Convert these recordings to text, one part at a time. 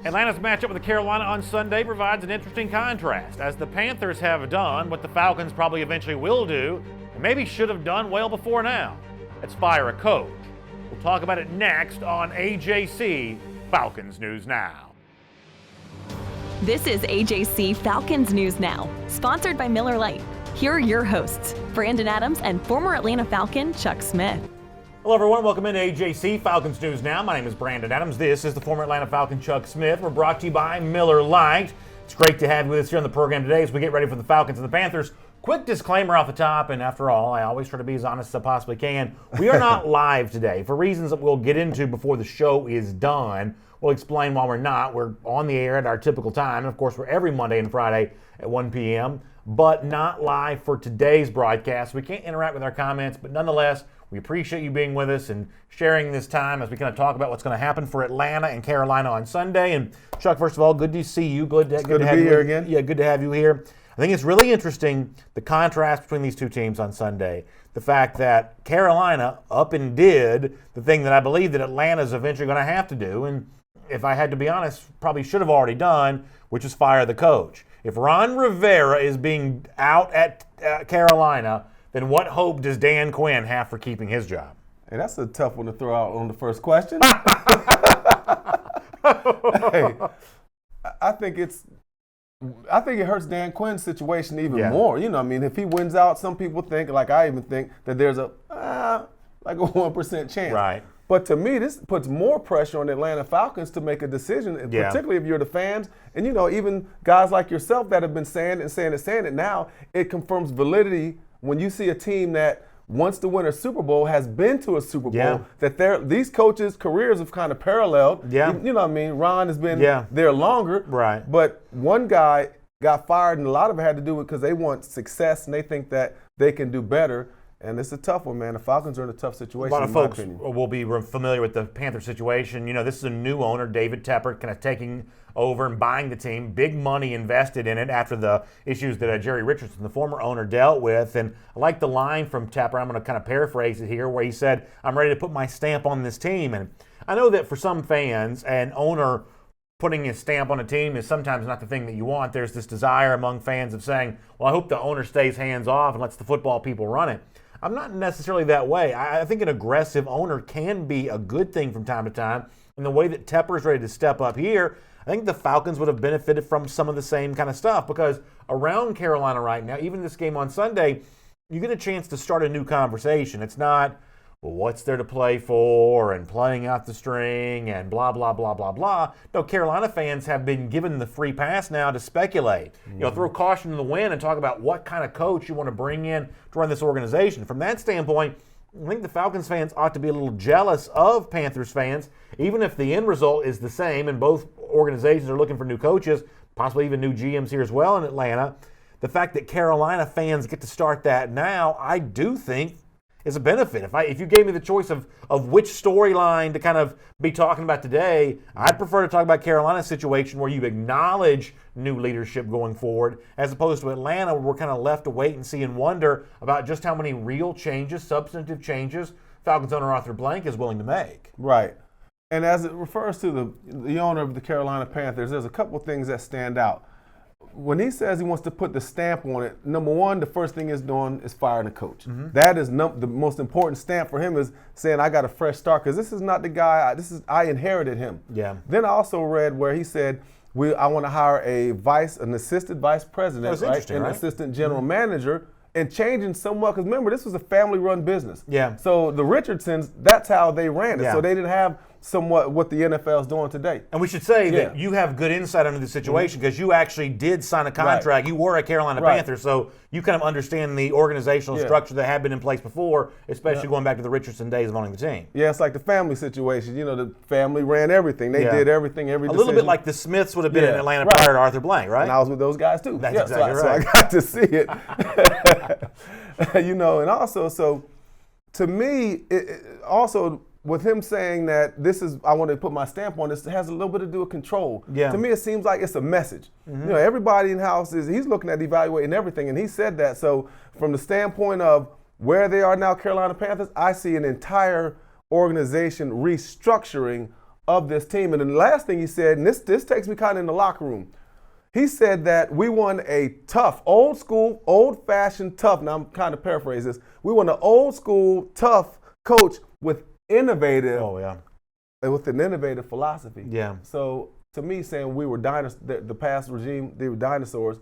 Atlanta's matchup with Carolina on Sunday provides an interesting contrast, as the Panthers have done what the Falcons probably eventually will do, and maybe should have done well before now. Let's fire a coach. We'll talk about it next on AJC Falcons News Now. This is AJC Falcons News Now, sponsored by Miller Lite. Here are your hosts, Brandon Adams and former Atlanta Falcon Chuck Smith. Hello everyone, welcome into AJC Falcons News Now. My name is Brandon Adams. This is the former Atlanta Falcon Chuck Smith. We're brought to you by Miller Lite. It's great to have you with us here on the program today as we get ready for the Falcons and the Panthers. Quick disclaimer off the top, and after all, I always try to be as honest as I possibly can. We are not live today for reasons that we'll get into before the show is done. We'll explain why we're not. We're on the air at our typical time. And of course, we're every Monday and Friday at 1 p.m., but not live for today's broadcast. We can't interact with our comments, but nonetheless, we appreciate you being with us and sharing this time as we kind of talk about what's going to happen for Atlanta and Carolina on Sunday. And Chuck, first of all, good to see you. Good to be here again. Yeah, good to have you here. I think it's really interesting, the contrast between these two teams on Sunday. The fact that Carolina up and did the thing that I believe that Atlanta's eventually going to have to do, and if I had to be honest, probably should have already done, which is fire the coach. If Ron Rivera is being out at Carolina, then what hope does Dan Quinn have for keeping his job? Hey, that's a tough one to throw out on the first question. Hey, I think it hurts Dan Quinn's situation even more. You know, I mean, if he wins out, some people think, like I even think, that there's like a 1% chance. Right. But to me, this puts more pressure on the Atlanta Falcons to make a decision, particularly if you're the fans. And, you know, even guys like yourself that have been saying it now, it confirms validity when you see a team that wants to win a Super Bowl, has been to a Super Bowl, that these coaches' careers have kind of paralleled. Yeah. You know what I mean? Ron has been there longer. Right. But one guy got fired, and a lot of it had to do with because they want success and they think that they can do better. And it's a tough one, man. The Falcons are in a tough situation. A lot of folks will be familiar with the Panther situation. You know, this is a new owner, David Tepper, kind of taking over and buying the team. Big money invested in it after the issues that Jerry Richardson, the former owner, dealt with. And I like the line from Tepper. I'm going to kind of paraphrase it here, where he said, "I'm ready to put my stamp on this team." And I know that for some fans, an owner putting his stamp on a team is sometimes not the thing that you want. There's this desire among fans of saying, well, I hope the owner stays hands off and lets the football people run it. I'm not necessarily that way. I think an aggressive owner can be a good thing from time to time. And the way that Tepper is ready to step up here, I think the Falcons would have benefited from some of the same kind of stuff, because around Carolina right now, even this game on Sunday, you get a chance to start a new conversation. It's not, well, what's there to play for and playing out the string and blah, blah, blah, blah, blah. No, Carolina fans have been given the free pass now to speculate. You know, throw caution to the wind and talk about what kind of coach you want to bring in to run this organization. From that standpoint, I think the Falcons fans ought to be a little jealous of Panthers fans, even if the end result is the same and both organizations are looking for new coaches, possibly even new GMs here as well in Atlanta. The fact that Carolina fans get to start that now, I do think is a benefit. If you gave me the choice of which storyline to kind of be talking about today, I'd prefer to talk about Carolina's situation where you acknowledge new leadership going forward, as opposed to Atlanta, where we're kind of left to wait and see and wonder about just how many real changes, substantive changes, Falcons owner Arthur Blank is willing to make. Right. And as it refers to the owner of the Carolina Panthers, there's a couple things that stand out. When he says he wants to put the stamp on it, number one, the first thing he's doing is firing the coach. That is the most important stamp for him, is saying, I got a fresh start, because this is not the guy, I inherited him. Yeah. Then I also read where he said, I want to hire an assistant vice president, an assistant general manager, and changing somewhat, because remember, this was a family-run business. Yeah. So the Richardsons, that's how they ran it. Yeah. So they didn't have somewhat what the NFL is doing today. And we should say that you have good insight into the situation, because you actually did sign a contract. Right. You were a Carolina Panther, so you kind of understand the organizational structure that had been in place before, especially going back to the Richardson days of owning the team. Yeah, it's like the family situation. You know, the family ran everything. They did everything, every decision. A little bit like the Smiths would have been in Atlanta prior to Arthur Blank, right? And I was with those guys too. That's exactly right. So I got to see it. You know, and also, so to me, also with him saying that I want to put my stamp on this, it has a little bit to do with control. Yeah. To me, it seems like it's a message. You know, everybody in house he's looking at evaluating everything, and he said that. So from the standpoint of where they are now, Carolina Panthers, I see an entire organization restructuring of this team. And then the last thing he said, and this takes me kind of in the locker room. He said that we want a tough, old school, old-fashioned tough. Now I'm kind of paraphrasing this. We want an old school, tough coach with innovative. Oh yeah. With an innovative philosophy. Yeah. So to me, saying we were the past regime, they were dinosaurs.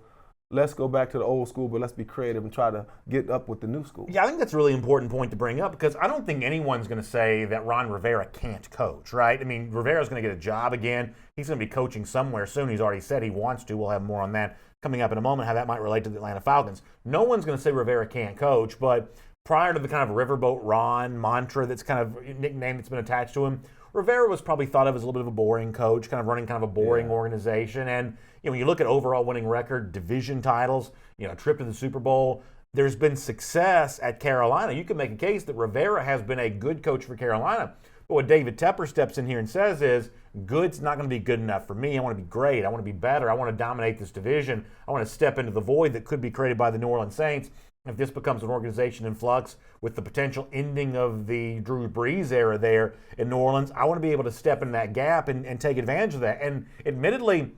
Let's go back to the old school, but let's be creative and try to get up with the new school. Yeah, I think that's a really important point to bring up because I don't think anyone's going to say that Ron Rivera can't coach, right? I mean, Rivera's going to get a job again. He's going to be coaching somewhere soon. He's already said he wants to. We'll have more on that coming up in a moment, how that might relate to the Atlanta Falcons. No one's going to say Rivera can't coach, but prior to the kind of Riverboat Ron mantra that's kind of nickname that's been attached to him, Rivera was probably thought of as a little bit of a boring coach, kind of running kind of a boring organization. And when you look at overall winning record, division titles, trip to the Super Bowl, there's been success at Carolina. You can make a case that Rivera has been a good coach for Carolina. But what David Tepper steps in here and says is, good's not going to be good enough for me. I want to be great. I want to be better. I want to dominate this division. I want to step into the void that could be created by the New Orleans Saints. If this becomes an organization in flux with the potential ending of the Drew Brees era there in New Orleans, I want to be able to step in that gap and take advantage of that. And admittedly,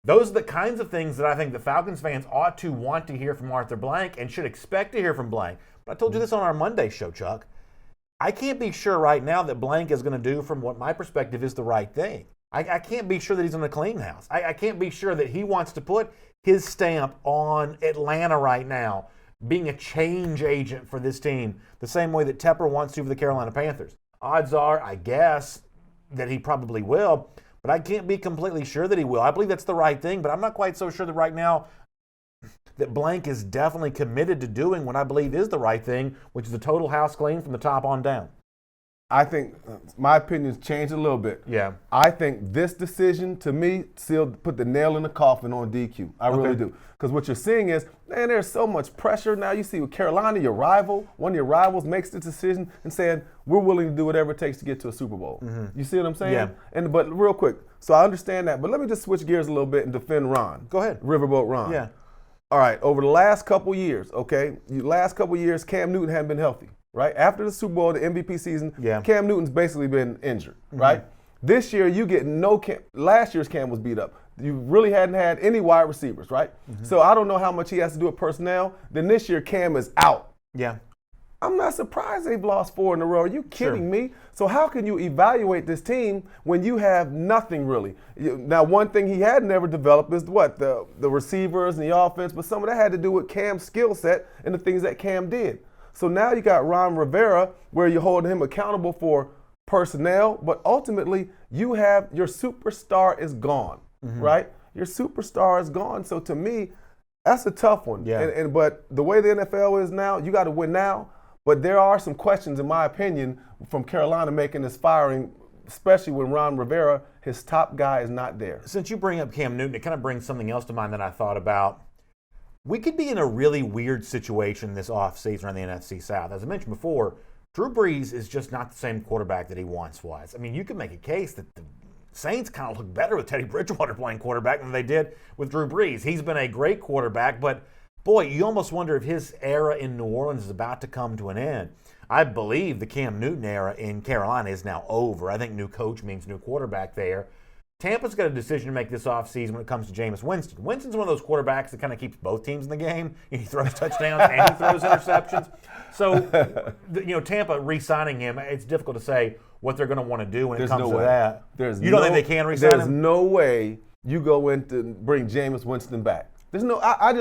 those are the kinds of things that I think the Falcons fans ought to want to hear from Arthur Blank and should expect to hear from Blank. But I told you this on our Monday show, Chuck. I can't be sure right now that Blank is going to do, from what my perspective, is the right thing. I can't be sure that he's going to clean house. I can't be sure that he wants to put his stamp on Atlanta right now, being a change agent for this team, the same way that Tepper wants to for the Carolina Panthers. Odds are, I guess, that he probably will, but I can't be completely sure that he will. I believe that's the right thing, but I'm not quite so sure that right now that Blank is definitely committed to doing what I believe is the right thing, which is a total house clean from the top on down. I think my opinion's changed a little bit. Yeah. I think this decision, to me, put the nail in the coffin on DQ. I really do. Because what you're seeing is, man, there's so much pressure. Now you see with Carolina, your rival, one of your rivals makes the decision and saying, we're willing to do whatever it takes to get to a Super Bowl. Mm-hmm. You see what I'm saying? Yeah. But real quick, so I understand that. But let me just switch gears a little bit and defend Ron. Go ahead. Riverboat Ron. Yeah. All right, over the last couple years, Cam Newton hadn't been healthy. Right? After the Super Bowl, the MVP season, Cam Newton's basically been injured, right? This year, you get no Cam. Last year's Cam was beat up. You really hadn't had any wide receivers, right? So I don't know how much he has to do with personnel. Then this year, Cam is out. Yeah. I'm not surprised they've lost 4 in a row. Are you kidding me? So how can you evaluate this team when you have nothing really? Now, one thing he had never developed is what? The receivers and the offense, but some of that had to do with Cam's skill set and the things that Cam did. So now you got Ron Rivera, where you're holding him accountable for personnel, but ultimately you have your superstar is gone, right? Your superstar is gone. So to me, that's a tough one. Yeah. But the way the NFL is now, you got to win now. But there are some questions, in my opinion, from Carolina making this firing, especially when Ron Rivera, his top guy, is not there. Since you bring up Cam Newton, it kind of brings something else to mind that I thought about. We could be in a really weird situation this offseason around the NFC South. As I mentioned before, Drew Brees is just not the same quarterback that he once was. I mean, you can make a case that the Saints kind of look better with Teddy Bridgewater playing quarterback than they did with Drew Brees. He's been a great quarterback, but boy, you almost wonder if his era in New Orleans is about to come to an end. I believe the Cam Newton era in Carolina is now over. I think new coach means new quarterback there. Tampa's got a decision to make this offseason when it comes to Jameis Winston. Winston's one of those quarterbacks that kind of keeps both teams in the game. He throws touchdowns and he throws interceptions. So, Tampa re-signing him, it's difficult to say what they're going to want to do when it comes to that. You don't think they can re-sign him? There's no way you go in to bring Jameis Winston back. There's no. I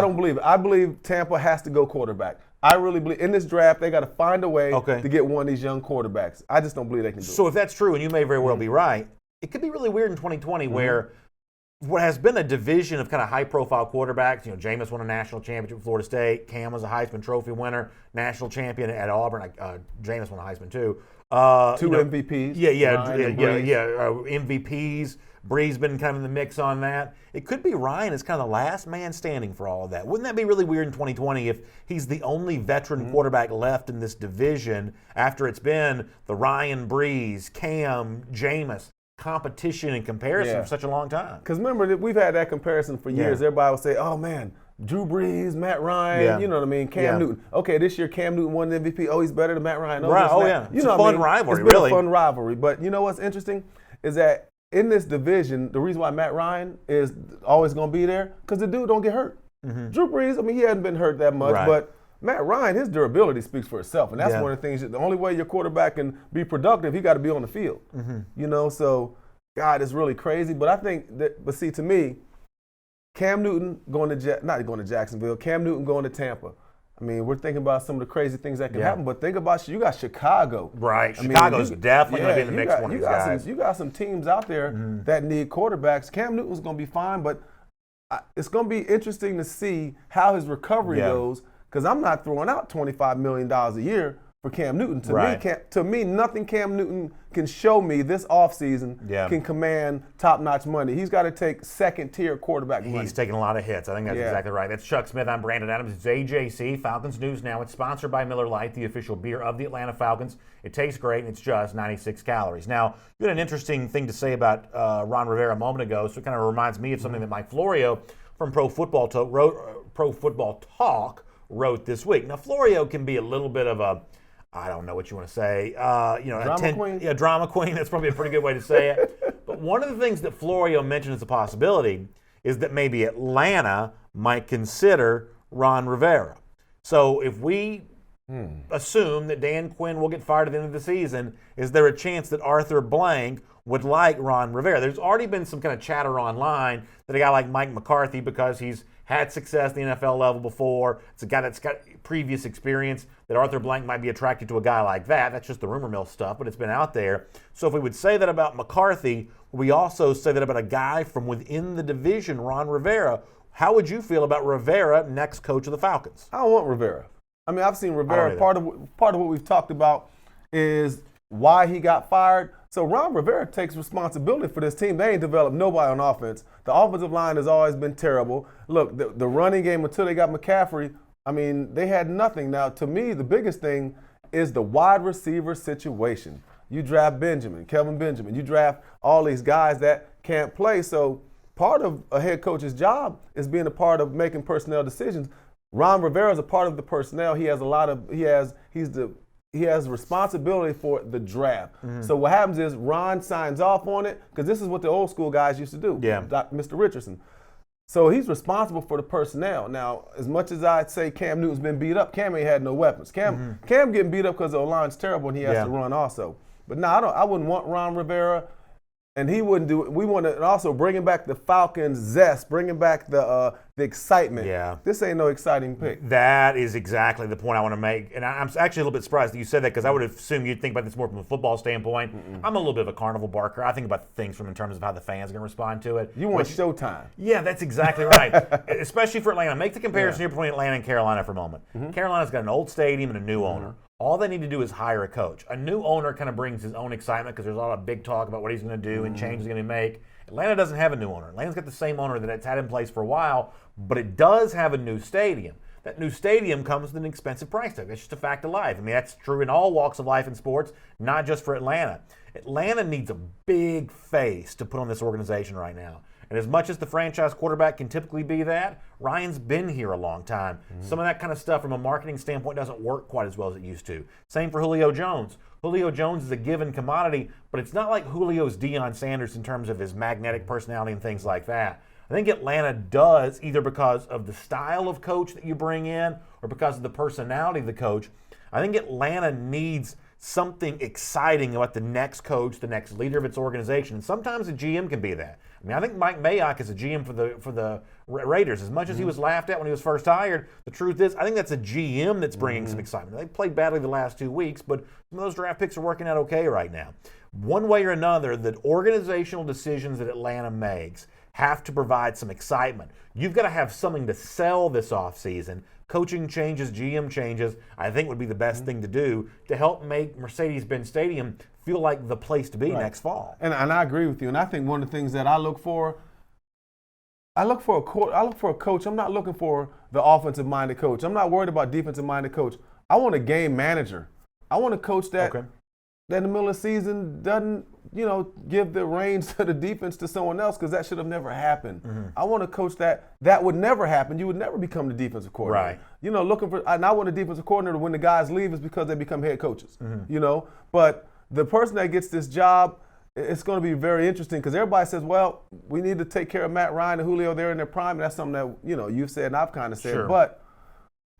don't believe it. I believe Tampa has to go quarterback. I really believe in this draft they got to find a way to get one of these young quarterbacks. I just don't believe they can do it. So if that's true, and you may very well be right, it could be really weird in 2020 where what has been a division of kind of high-profile quarterbacks, Jameis won a national championship at Florida State, Cam was a Heisman Trophy winner, national champion at Auburn. Jameis won a Heisman too. Two MVPs. MVPs. Brees been kind of in the mix on that. It could be Ryan is kind of the last man standing for all of that. Wouldn't that be really weird in 2020 if he's the only veteran quarterback left in this division after it's been the Ryan, Brees, Cam, Jameis competition and comparison for such a long time? Because remember, we've had that comparison for years. Everybody would say, oh, man, Drew Brees, Matt Ryan, you know what I mean? Cam Newton. Okay, this year Cam Newton won the MVP. Oh, he's better than Matt Ryan. Right. Oh, yeah. It's a fun rivalry, really. It's been a fun rivalry. But you know what's interesting is that in this division, the reason why Matt Ryan is always going to be there, because the dude don't get hurt. Drew Brees, I mean, he hadn't been hurt that much, but Matt Ryan, his durability speaks for itself. And that's one of the things, the only way your quarterback can be productive, he got to be on the field. You know, so, God, it's really crazy. But I think that, but see, to me, Cam Newton not going to Jacksonville, Cam Newton going to Tampa. I mean, we're thinking about some of the crazy things that can happen, but think about you got Chicago. Right. Chicago's definitely going to be in the mix for one of these guys. You got some teams out there that need quarterbacks. Cam Newton's going to be fine, but it's going to be interesting to see how his recovery goes, because I'm not throwing out $25 million a year for Cam Newton. To me, nothing Cam Newton can show me this offseason can command top-notch money. He's got to take second-tier quarterback money. He's taking a lot of hits. I think that's exactly right. That's Chuck Smith. I'm Brandon Adams. It's AJC Falcons News Now. It's sponsored by Miller Lite, the official beer of the Atlanta Falcons. It tastes great, and it's just 96 calories. Now, you had an interesting thing to say about Ron Rivera a moment ago, so it kind of reminds me of something that Mike Florio from Pro Football Talk wrote this week. Now, Florio can be a little bit of a, I don't know what you want to say. Drama queen? Yeah, drama queen. That's probably a pretty good way to say it. But one of the things that Florio mentioned as a possibility is that maybe Atlanta might consider Ron Rivera. So if we assume that Dan Quinn will get fired at the end of the season, is there a chance that Arthur Blank would like Ron Rivera? There's already been some kind of chatter online that a guy like Mike McCarthy, because he's had success at the NFL level before, it's a guy that's got previous experience, that Arthur Blank might be attracted to a guy like that. That's just the rumor mill stuff, but it's been out there. So if we would say that about McCarthy, we also say that about a guy from within the division, Ron Rivera. How would you feel about Rivera, next coach of the Falcons? I don't want Rivera. I mean, I've seen Rivera. Part of what we've talked about is why he got fired. So Ron Rivera takes responsibility for this team. They ain't developed nobody on offense. The offensive line has always been terrible. Look, the running game until they got McCaffrey, I mean, they had nothing. Now, to me, the biggest thing is the wide receiver situation. You draft Kelvin Benjamin. You draft all these guys that can't play. So part of a head coach's job is being a part of making personnel decisions. Ron Rivera is a part of the personnel. He has he has responsibility for the draft. So what happens is Ron signs off on it, because this is what the old school guys used to do. Mr. Richardson. So he's responsible for the personnel. Now, as much as I'd say Cam Newton's been beat up, Cam ain't had no weapons. Cam getting beat up because the O-line's terrible and he has to run also. But no, I wouldn't want Ron Rivera, and he wouldn't do it. We want to, and also bringing back the Falcons zest, bringing back the excitement. This ain't no exciting pick. That is exactly the point I want to make. And I'm actually a little bit surprised that you said that, because I would assume you'd think about this more from a football standpoint. I'm a little bit of a carnival barker. I think about things in terms of how the fans are going to respond to it. You want showtime. Yeah, that's exactly right. Especially for Atlanta. Make the comparison here between Atlanta and Carolina for a moment. Carolina's got an old stadium and a new owner. All they need to do is hire a coach. A new owner kind of brings his own excitement, because there's a lot of big talk about what he's going to do and changes he's going to make. Atlanta doesn't have a new owner. Atlanta's got the same owner that it's had in place for a while, but it does have a new stadium. That new stadium comes with an expensive price tag. That's just a fact of life. I mean, that's true in all walks of life in sports, not just for Atlanta. Atlanta needs a big face to put on this organization right now. And as much as the franchise quarterback can typically be that, Ryan's been here a long time. Some of that kind of stuff from a marketing standpoint doesn't work quite as well as it used to. Same for Julio Jones. Julio Jones is a given commodity, but it's not like Julio's Deion Sanders in terms of his magnetic personality and things like that. I think Atlanta does, either because of the style of coach that you bring in or because of the personality of the coach. I think Atlanta needs something exciting about the next coach, the next leader of its organization. And sometimes a GM can be that. I mean, I think Mike Mayock is a GM for the Raiders. As much as he was laughed at when he was first hired, the truth is, I think that's a GM that's bringing some excitement. They played badly the last 2 weeks, but some of those draft picks are working out okay right now. One way or another, the organizational decisions that Atlanta makes have to provide some excitement. You've got to have something to sell this offseason. Coaching changes, GM changes, I think would be the best thing to do to help make Mercedes-Benz Stadium feel like the place to be next fall. And I agree with you. And I think one of the things that I look for a coach. I'm not looking for the offensive-minded coach. I'm not worried about defensive-minded coach. I want a game manager. I want a coach that in the middle of the season doesn't, give the reins to the defense to someone else, because that should have never happened. I want a coach that would never happen. You would never become the defensive coordinator. Right. Looking for, and I want a defensive coordinator when the guys leave is because they become head coaches. But the person that gets this job, it's going to be very interesting, because everybody says, well, we need to take care of Matt Ryan and Julio. They're in their prime, and that's something that, you've said and I've kind of said. Sure. But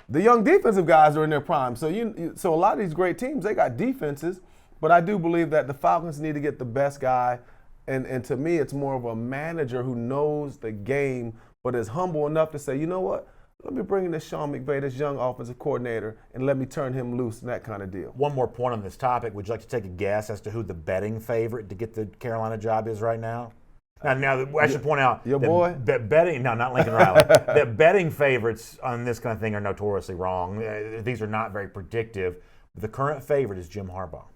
the young defensive guys are in their prime. So so a lot of these great teams, they got defenses. But I do believe that the Falcons need to get the best guy. And to me, it's more of a manager who knows the game, but is humble enough to say, you know what? Let me bring in this Sean McVay, this young offensive coordinator, and let me turn him loose and that kind of deal. One more point on this topic. Would you like to take a guess as to who the betting favorite to get the Carolina job is right now? Now I should point out your boy? Betting, no, not Lincoln Riley. The betting favorites on this kind of thing are notoriously wrong. These are not very predictive. The current favorite is Jim Harbaugh.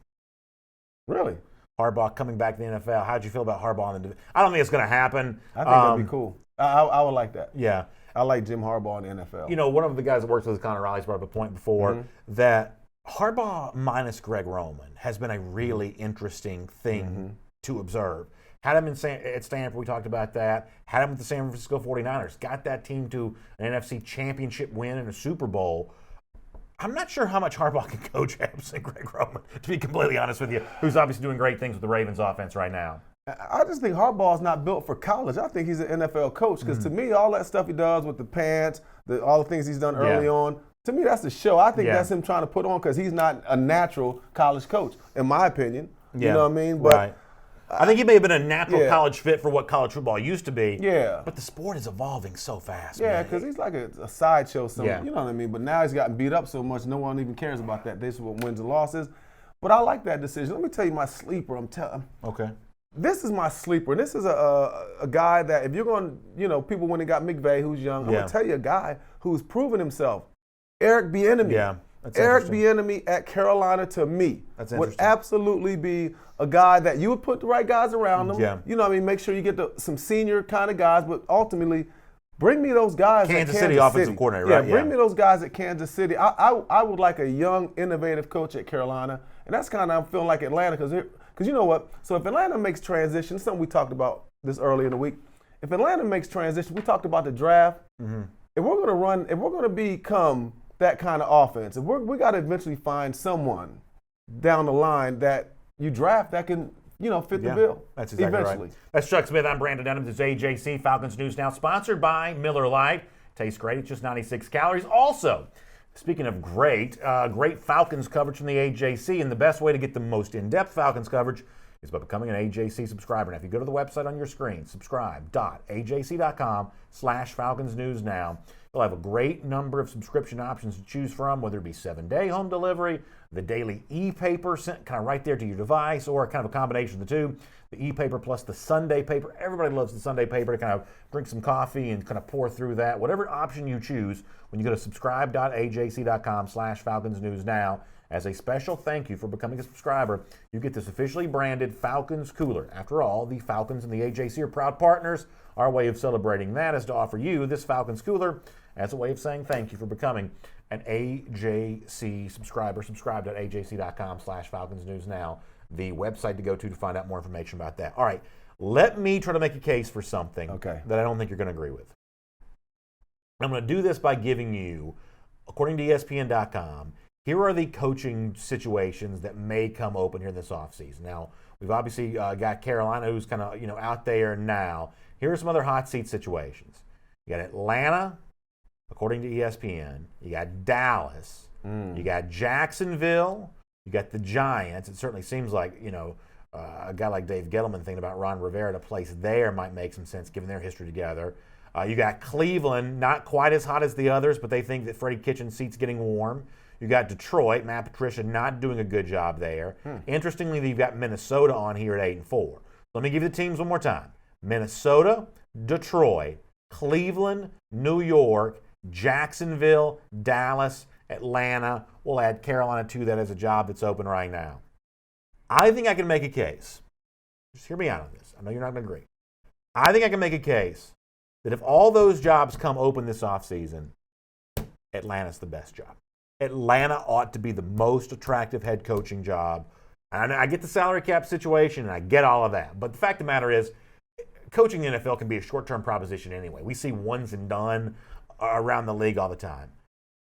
Really? Harbaugh coming back to the NFL. How'd you feel about Harbaugh? I don't think it's going to happen. I think that'd be cool. I would like that. Yeah. I like Jim Harbaugh in the NFL. One of the guys that works with Connor Riley's brought up a point before that Harbaugh minus Greg Roman has been a really interesting thing to observe. Had him at Stanford, we talked about that. Had him with the San Francisco 49ers. Got that team to an NFC championship win and a Super Bowl. I'm not sure how much Harbaugh can coach absent Greg Roman, to be completely honest with you, who's obviously doing great things with the Ravens offense right now. I just think Harbaugh's not built for college. I think he's an NFL coach, because to me, all that stuff he does with the pants, all the things he's done early on, to me, that's the show. I think that's him trying to put on, because he's not a natural college coach, in my opinion. You know what I mean? But right. I think he may have been a natural college fit for what college football used to be. Yeah. But the sport is evolving so fast. Yeah, because he's like a sideshow. Yeah. You know what I mean? But now he's gotten beat up so much, no one even cares about that. This is what wins and losses. But I like that decision. Let me tell you my sleeper. Okay. This is my sleeper. This is a guy that, if you're going, people when they got McVay, who's young, I'm going to tell you a guy who's proven himself. Eric Bieniemy. Yeah. That's Eric Bieniemy at Carolina, to me, would absolutely be a guy that you would put the right guys around him. Yeah. You know what I mean? Make sure you get some senior kind of guys, but ultimately, bring me those guys at Kansas City. Offensive coordinator, right? Bring me those guys at Kansas City. I would like a young, innovative coach at Carolina, and that's kind of I'm feeling like Atlanta, because you know what? So if Atlanta makes transition, something we talked about this early in the week. If Atlanta makes transition, we talked about the draft. If we're going to become that kind of offense, and we got to eventually find someone down the line that you draft that can, fit the bill. That's exactly right. That's Chuck Smith. I'm Brandon Adams. This is AJC Falcons News Now, sponsored by Miller Lite. Tastes great. It's just 96 calories. Also, speaking of great Falcons coverage from the AJC, and the best way to get the most in-depth Falcons coverage is by becoming an AJC subscriber. Now, if you go to the website on your screen, subscribe.ajc.com/Falcons News Now, you'll have a great number of subscription options to choose from, whether it be 7-day home delivery, the daily e-paper sent kind of right there to your device, or kind of a combination of the two. The e-paper plus the Sunday paper. Everybody loves the Sunday paper to kind of drink some coffee and kind of pour through that. Whatever option you choose, when you go to subscribe.ajc.com/Falcons News Now, as a special thank you for becoming a subscriber, you get this officially branded Falcons cooler. After all, the Falcons and the AJC are proud partners. Our way of celebrating that is to offer you this Falcons cooler as a way of saying thank you for becoming an AJC subscriber. Subscribe.ajc.com/Falcons News Now, the website to go to find out more information about that. All right, let me try to make a case for something that I don't think you're going to agree with. I'm going to do this by giving you, according to ESPN.com, here are the coaching situations that may come open here this offseason. Now, we've obviously got Carolina, who's kind of out there now. Here are some other hot seat situations. You got Atlanta, according to ESPN. You got Dallas. You got Jacksonville. You got the Giants. It certainly seems like a guy like Dave Gettleman thinking about Ron Rivera to place there might make some sense given their history together. You got Cleveland, not quite as hot as the others, but they think that Freddie Kitchens' seat's getting warm. You got Detroit, Matt Patricia not doing a good job there. Interestingly, you've got Minnesota on here at 8-4. Let me give you the teams one more time. Minnesota, Detroit, Cleveland, New York, Jacksonville, Dallas, Atlanta. We'll add Carolina to that as a job that's open right now. I think I can make a case. Just hear me out on this. I know you're not going to agree. I think I can make a case that if all those jobs come open this offseason, Atlanta's the best job. Atlanta ought to be the most attractive head coaching job And I get the salary cap situation, and I get all of that. But the fact of the matter is, coaching in the NFL can be a short-term proposition anyway. We see ones and done around the league all the time.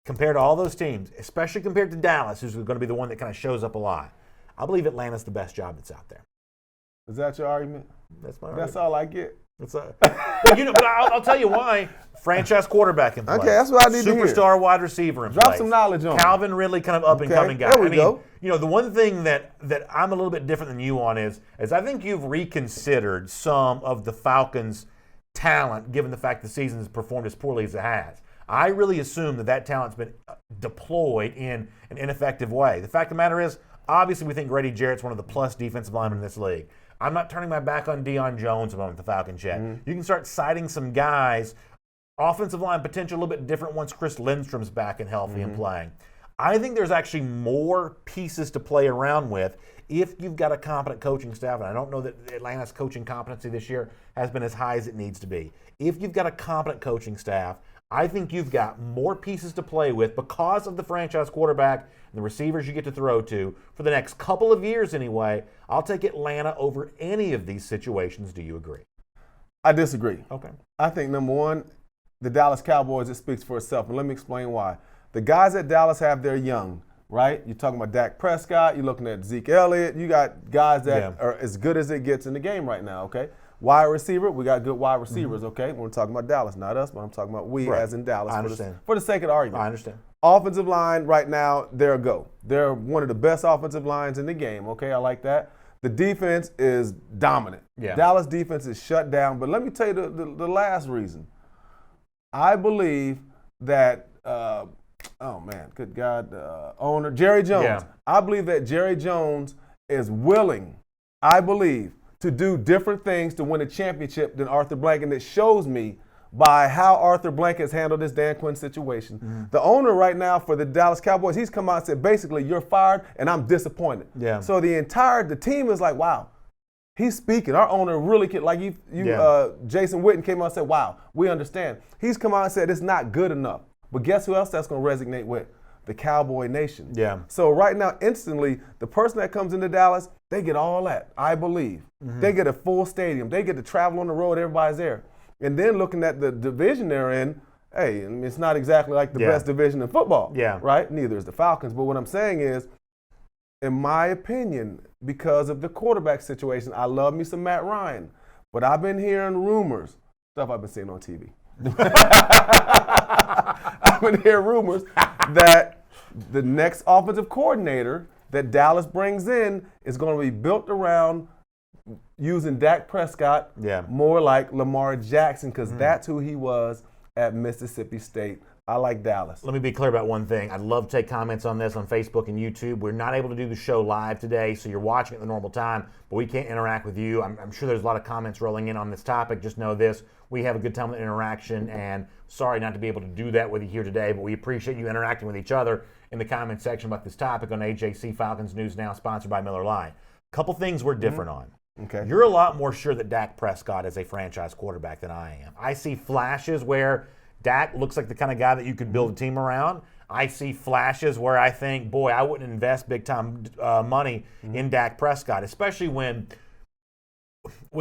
Compared to all those teams, especially compared to Dallas, who's going to be the one that kind of shows up a lot, I believe Atlanta's the best job that's out there. Is that your argument? That's my argument. That's all I get. But I'll tell you why. Franchise quarterback in play. Okay, that's what I need to hear. Superstar wide receiver in Drop place. some knowledge on Calvin Ridley, kind of up-and-coming guy. There we go. The one thing that I'm a little bit different than you on is I think you've reconsidered some of the Falcons' talent, given the fact the season has performed as poorly as it has. I really assume that talent's been deployed in an ineffective way. The fact of the matter is, obviously, we think Grady Jarrett's one of the plus defensive linemen in this league. I'm not turning my back on Deion Jones among the Falcons yet. You can start citing some guys, offensive line potential a little bit different once Chris Lindstrom's back and healthy and playing. I think there's actually more pieces to play around with if you've got a competent coaching staff, and I don't know that Atlanta's coaching competency this year has been as high as it needs to be. If you've got a competent coaching staff, I think you've got more pieces to play with because of the franchise quarterback and the receivers you get to throw to for the next couple of years anyway. I'll take Atlanta over any of these situations. Do you agree? I disagree. Okay. I think, number one, the Dallas Cowboys, it speaks for itself, and let me explain why. The guys at Dallas they're young, right? You're talking about Dak Prescott. You're looking at Zeke Elliott. You got guys that are as good as it gets in the game right now, okay? Wide receiver, we got good wide receivers, okay? We're talking about Dallas, not us, but I'm talking about we as in Dallas. I understand. For the sake of the argument. I understand. Offensive line right now, they're a go. They're one of the best offensive lines in the game, okay? I like that. The defense is dominant. Yeah. Dallas defense is shut down. But let me tell you the last reason. I believe that, good God, owner, Jerry Jones. Yeah. I believe that Jerry Jones is willing, I believe, to do different things to win a championship than Arthur Blank, and it shows me by how Arthur Blank has handled this Dan Quinn situation. The owner right now for the Dallas Cowboys, he's come out and said, basically, you're fired, and I'm disappointed. Yeah. So the team is like, wow, he's speaking. Our owner really can, like Jason Witten came out and said, wow, we understand. He's come out and said it's not good enough. But guess who else that's going to resonate with? The Cowboy Nation. Yeah. So right now, instantly, the person that comes into Dallas, they get all that, I believe. They get a full stadium. They get to travel on the road. Everybody's there. And then looking at the division they're in, hey, I mean, it's not exactly like the best division in football. Yeah. Right? Neither is the Falcons. But what I'm saying is, in my opinion, because of the quarterback situation, I love me some Matt Ryan. But I've been hearing rumors, stuff I've been seeing on TV. I've been hearing rumors that the next offensive coordinator that Dallas brings in is going to be built around using Dak Prescott more like Lamar Jackson, because that's who he was at Mississippi State. I like Dallas. Let me be clear about one thing. I'd love to take comments on this on Facebook and YouTube. We're not able to do the show live today, so you're watching at the normal time, but we can't interact with you. I'm sure there's a lot of comments rolling in on this topic. Just know this. We have a good time with interaction, and sorry not to be able to do that with you here today, but we appreciate you interacting with each other in the comment section about this topic on AJC Falcons News Now, sponsored by Miller Lite. A couple things we're different on. Okay. You're a lot more sure that Dak Prescott is a franchise quarterback than I am. I see flashes where Dak looks like the kind of guy that you could build a team around. I see flashes where I think, boy, I wouldn't invest big-time money in Dak Prescott, especially when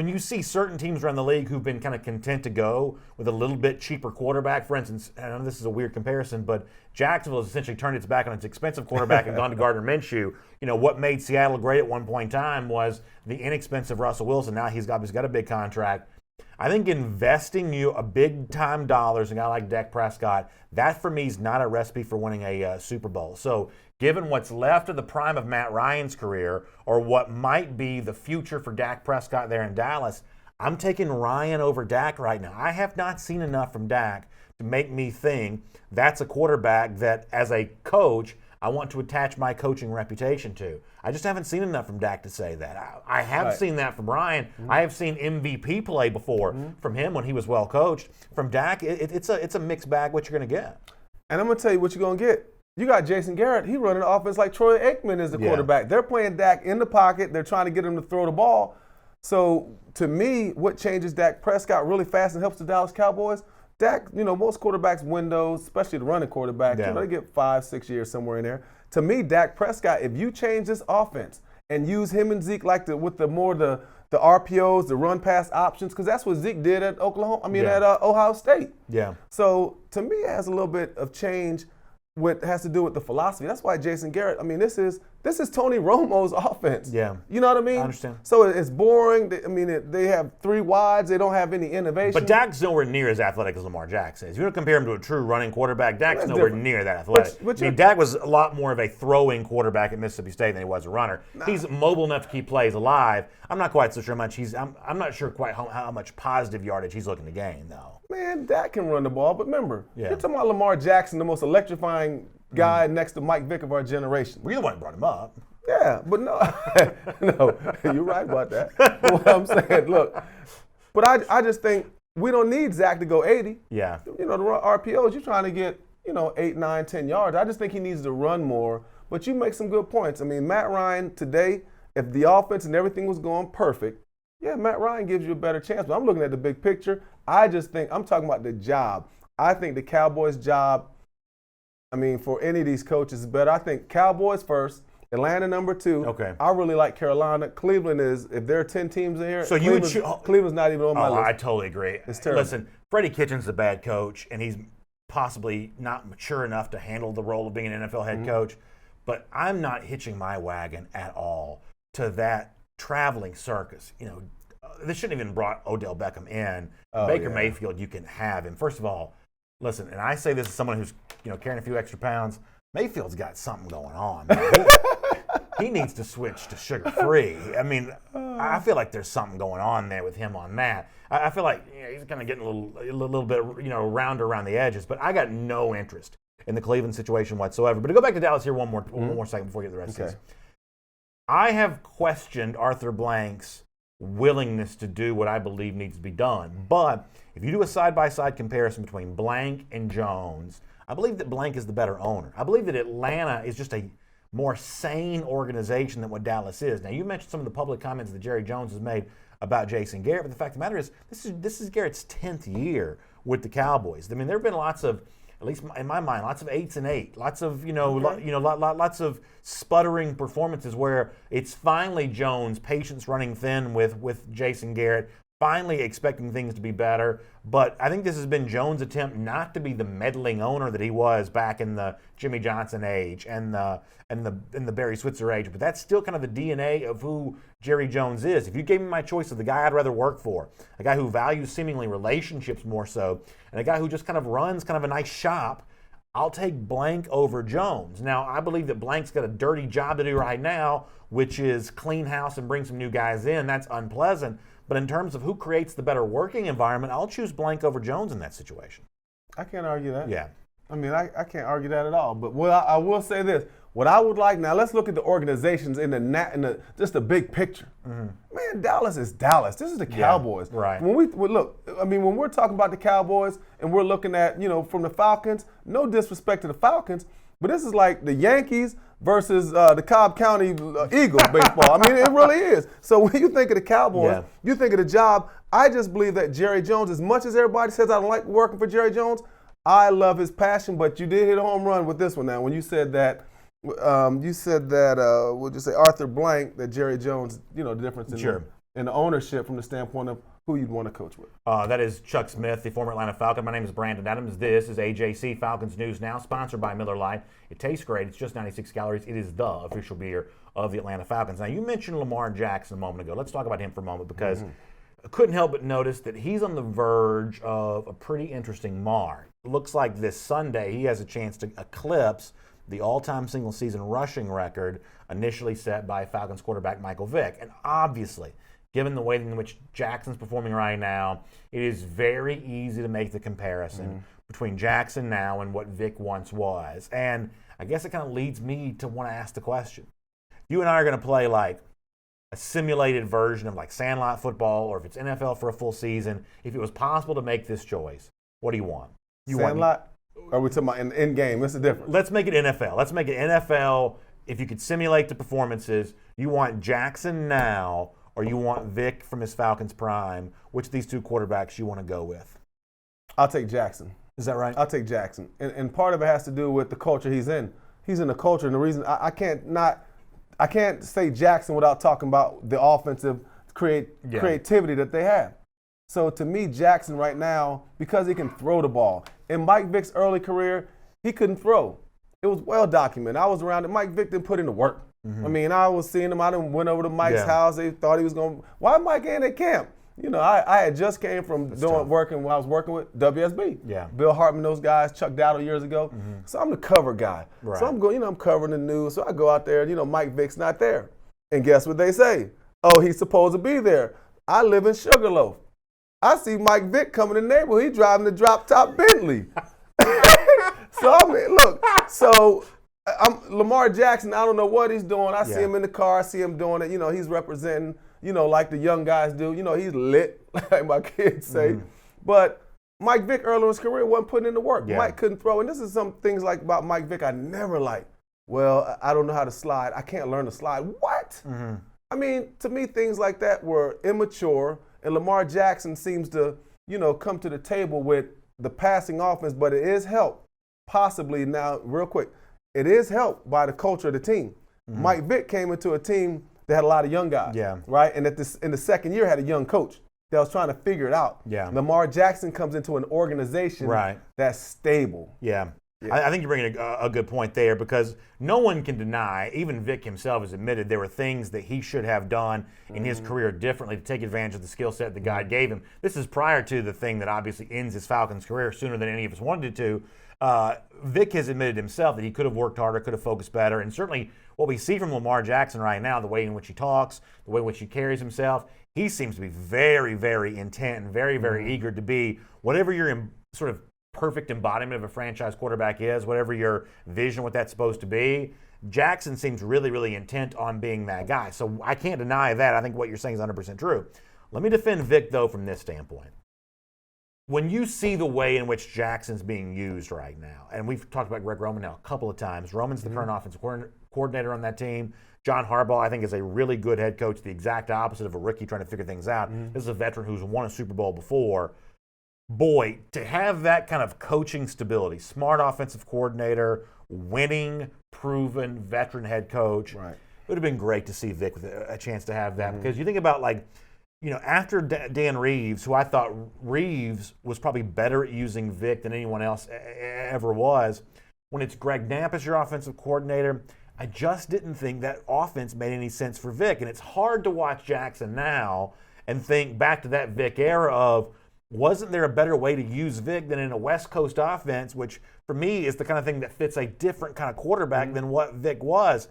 you see certain teams around the league who've been kind of content to go with a little bit cheaper quarterback. For instance, I know this is a weird comparison, but Jacksonville has essentially turned its back on its expensive quarterback and gone to Gardner Minshew. You know, what made Seattle great at one point in time was the inexpensive Russell Wilson. Now he's got a big contract. I think investing you a big-time dollars in a guy like Dak Prescott, that for me is not a recipe for winning a Super Bowl. So given what's left of the prime of Matt Ryan's career, or what might be the future for Dak Prescott there in Dallas, I'm taking Ryan over Dak right now. I have not seen enough from Dak to make me think that's a quarterback that, as a coach, I want to attach my coaching reputation to. I just haven't seen enough from Dak to say that. I have seen that from Ryan. I have seen MVP play before from him when he was well coached. From Dak, it's a mixed bag what you're going to get. And I'm going to tell you what you're going to get. You got Jason Garrett. He running the offense like Troy Aikman is the quarterback. They're playing Dak in the pocket. They're trying to get him to throw the ball. So, to me, what changes Dak Prescott really fast and helps the Dallas Cowboys, Dak, most quarterbacks windows, especially the running quarterback, they get 5-6 years somewhere in there. To me, Dak Prescott, if you change this offense and use him and Zeke like with the RPOs, the run pass options, because that's what Zeke did at Ohio State. Yeah. So to me, it has a little bit of change. What has to do with the philosophy. That's why Jason Garrett, this is Tony Romo's offense. Yeah. You know what I mean? I understand. So it's boring. They have 3 wides. They don't have any innovation. But Dak's nowhere near as athletic as Lamar Jackson is. If you want to compare him to a true running quarterback, Dak's nowhere near that athletic. Dak was a lot more of a throwing quarterback at Mississippi State than he was a runner. He's mobile enough to keep plays alive. I'm not quite so sure I'm not sure quite how much positive yardage he's looking to gain, though. Man, Dak can run the ball, but remember, you're talking about Lamar Jackson, the most electrifying guy next to Mike Vick of our generation. We're the one who brought him up. Yeah, but no, you're right about that. But what I'm saying, look, but I just think we don't need Zach to go 80. Yeah. The RPOs, you're trying to get, 8, 9, 10 yards. I just think he needs to run more, but you make some good points. Matt Ryan today, if the offense and everything was going perfect, yeah, Matt Ryan gives you a better chance, but I'm looking at the big picture. I just think, I'm talking about the job. I think the Cowboys' job, for any of these coaches is better. I think Cowboys first, Atlanta number 2. Okay. I really like Carolina. Cleveland is, if there are 10 teams in here, so Cleveland's not even on my list. I totally agree. It's terrible. Listen, Freddie Kitchens a bad coach, and he's possibly not mature enough to handle the role of being an NFL head coach, but I'm not hitching my wagon at all to that traveling circus. They shouldn't even brought Odell Beckham in. Baker Mayfield, you can have him. First of all, listen, and I say this as someone who's carrying a few extra pounds. Mayfield's got something going on. He needs to switch to sugar-free. I feel like there's something going on there with him on that. I feel like he's kind of getting a little bit rounder around the edges. But I got no interest in the Cleveland situation whatsoever. But to go back to Dallas here one more second before we get the rest of this. I have questioned Arthur Blank's willingness to do what I believe needs to be done. But if you do a side-by-side comparison between Blank and Jones, I believe that Blank is the better owner. I believe that Atlanta is just a more sane organization than what Dallas is. Now, you mentioned some of the public comments that Jerry Jones has made about Jason Garrett, but the fact of the matter is this is Garrett's 10th year with the Cowboys. There have been lots of, at least in my mind, lots of 8s and 8, lots of lots of sputtering performances where it's finally Jones, patience running thin with Jason Garrett, finally expecting things to be better. But I think this has been Jones' attempt not to be the meddling owner that he was back in the Jimmy Johnson age and the Barry Switzer age. But that's still kind of the DNA of who Jerry Jones is. If you gave me my choice of the guy I'd rather work for, a guy who values seemingly relationships more so, and a guy who just kind of runs kind of a nice shop, I'll take Blank over Jones. Now, I believe that Blank's got a dirty job to do right now, which is clean house and bring some new guys in. That's unpleasant. But in terms of who creates the better working environment, I'll choose Blank over Jones in that situation. I can't argue that. Yeah. I can't argue that at all. But I will say this. What I would like, now let's look at the organizations in just the big picture. Mm-hmm. Man, Dallas is Dallas. This is the Cowboys. Yeah, right. When when we're talking about the Cowboys and we're looking at, from the Falcons, no disrespect to the Falcons, but this is like the Yankees versus the Cobb County Eagles baseball. It really is. So when you think of the Cowboys, you think of the job. I just believe that Jerry Jones, as much as everybody says I don't like working for Jerry Jones, I love his passion, but you did hit a home run with this one now. When you said that, we'll just say Arthur Blank, that Jerry Jones, the difference in the ownership from the standpoint of who you'd want to coach with. That is Chuck Smith, the former Atlanta Falcon. My name is Brandon Adams. This is AJC Falcons News Now, sponsored by Miller Lite. It tastes great. It's just 96 calories. It is the official beer of the Atlanta Falcons. Now, you mentioned Lamar Jackson a moment ago. Let's talk about him for a moment because I couldn't help but notice that he's on the verge of a pretty interesting mark. It looks like this Sunday he has a chance to eclipse the all-time single-season rushing record initially set by Falcons quarterback Michael Vick. And obviously, given the way in which Jackson's performing right now, it is very easy to make the comparison between Jackson now and what Vick once was. And I guess it kind of leads me to want to ask the question. You and I are going to play like a simulated version of like Sandlot football, or if it's NFL for a full season. If it was possible to make this choice, what do you want? Sandlot? Are we talking about in game? What's the difference? Let's make it NFL. Let's make it NFL. If you could simulate the performances, you want Jackson now, or you want Vick from his Falcons prime? Which of these two quarterbacks you want to go with? I'll take Jackson. Is that right? I'll take Jackson. And part of it has to do with the culture he's in. He's in the culture, and the reason I can't not I can't say Jackson without talking about the offensive creativity that they have. So to me, Jackson right now, because he can throw the ball. In Mike Vick's early career, he couldn't throw. It was well documented. I was around it. Mike Vick didn't put in the work. I mean, I was seeing him. I done went over to Mike's house. They thought he was going, why Mike ain't at camp? You know, I had just came from working when I was working with WSB. Yeah. Bill Hartman, those guys, Chuck Dowdle years ago. So I'm the cover guy. Right. So I'm going, I'm covering the news. So I go out there, Mike Vick's not there. And guess what they say? Oh, he's supposed to be there. I live in Sugarloaf. I see Mike Vick coming in the neighborhood. He's driving the drop-top Bentley. So, I mean, look, Lamar Jackson, I don't know what he's doing. I see him in the car. I see him doing it. He's representing, like the young guys do. He's lit, like my kids say. But Mike Vick early in his career wasn't putting in the work. Mike couldn't throw. And this is some things like about Mike Vick I never liked. Well, I don't know how to slide. I can't learn to slide. What? I mean, to me, things like that were immature. And Lamar Jackson seems to, come to the table with the passing offense, but it is helped. Possibly now, real quick, it is helped by the culture of the team. Mike Vick came into a team that had a lot of young guys, right? And in the second year had a young coach that was trying to figure it out. Lamar Jackson comes into an organization that's stable. I think you're bringing a good point there, because no one can deny, even Vick himself has admitted there were things that he should have done in his career differently to take advantage of the skill set that God gave him. This is prior to the thing that obviously ends his Falcons career sooner than any of us wanted it to. Vick has admitted himself that he could have worked harder, could have focused better, and certainly what we see from Lamar Jackson right now, the way in which he talks, the way in which he carries himself, he seems to be very, very intent and very, very eager to be whatever your sort of perfect embodiment of a franchise quarterback is, whatever your vision, what that's supposed to be. Jackson seems really, really intent on being that guy. So I can't deny that. I think what you're saying is 100% true. Let me defend Vick, though, from this standpoint. When you see the way in which Jackson's being used right now, and we've talked about Greg Roman now a couple of times. Roman's the current offensive coordinator on that team. John Harbaugh, I think, is a really good head coach, the exact opposite of a rookie trying to figure things out. This is a veteran who's won a Super Bowl before. Boy, to have that kind of coaching stability, smart offensive coordinator, winning, proven, veteran head coach, it would have been great to see Vick with a chance to have that. Because you think about, after Dan Reeves, who I thought Reeves was probably better at using Vick than anyone else ever was, when it's Greg Knapp as your offensive coordinator, I just didn't think that offense made any sense for Vick. And it's hard to watch Jackson now and think back to that Vick era of, wasn't there a better way to use Vick than in a West Coast offense, which for me is the kind of thing that fits a different kind of quarterback than what Vick was.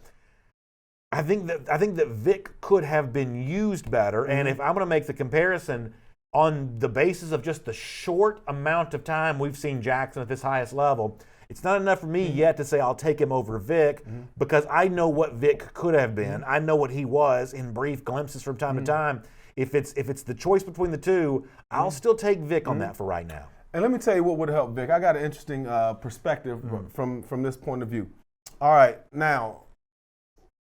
I think that Vick could have been used better, and if I'm going to make the comparison on the basis of just the short amount of time we've seen Jackson at this highest level, it's not enough for me yet to say I'll take him over Vick, because I know what Vick could have been. I know what he was in brief glimpses from time to time. If it's the choice between the two, I'll still take Vick on that for right now. And let me tell you what would help Vick. I got an interesting perspective from this point of view. All right, now,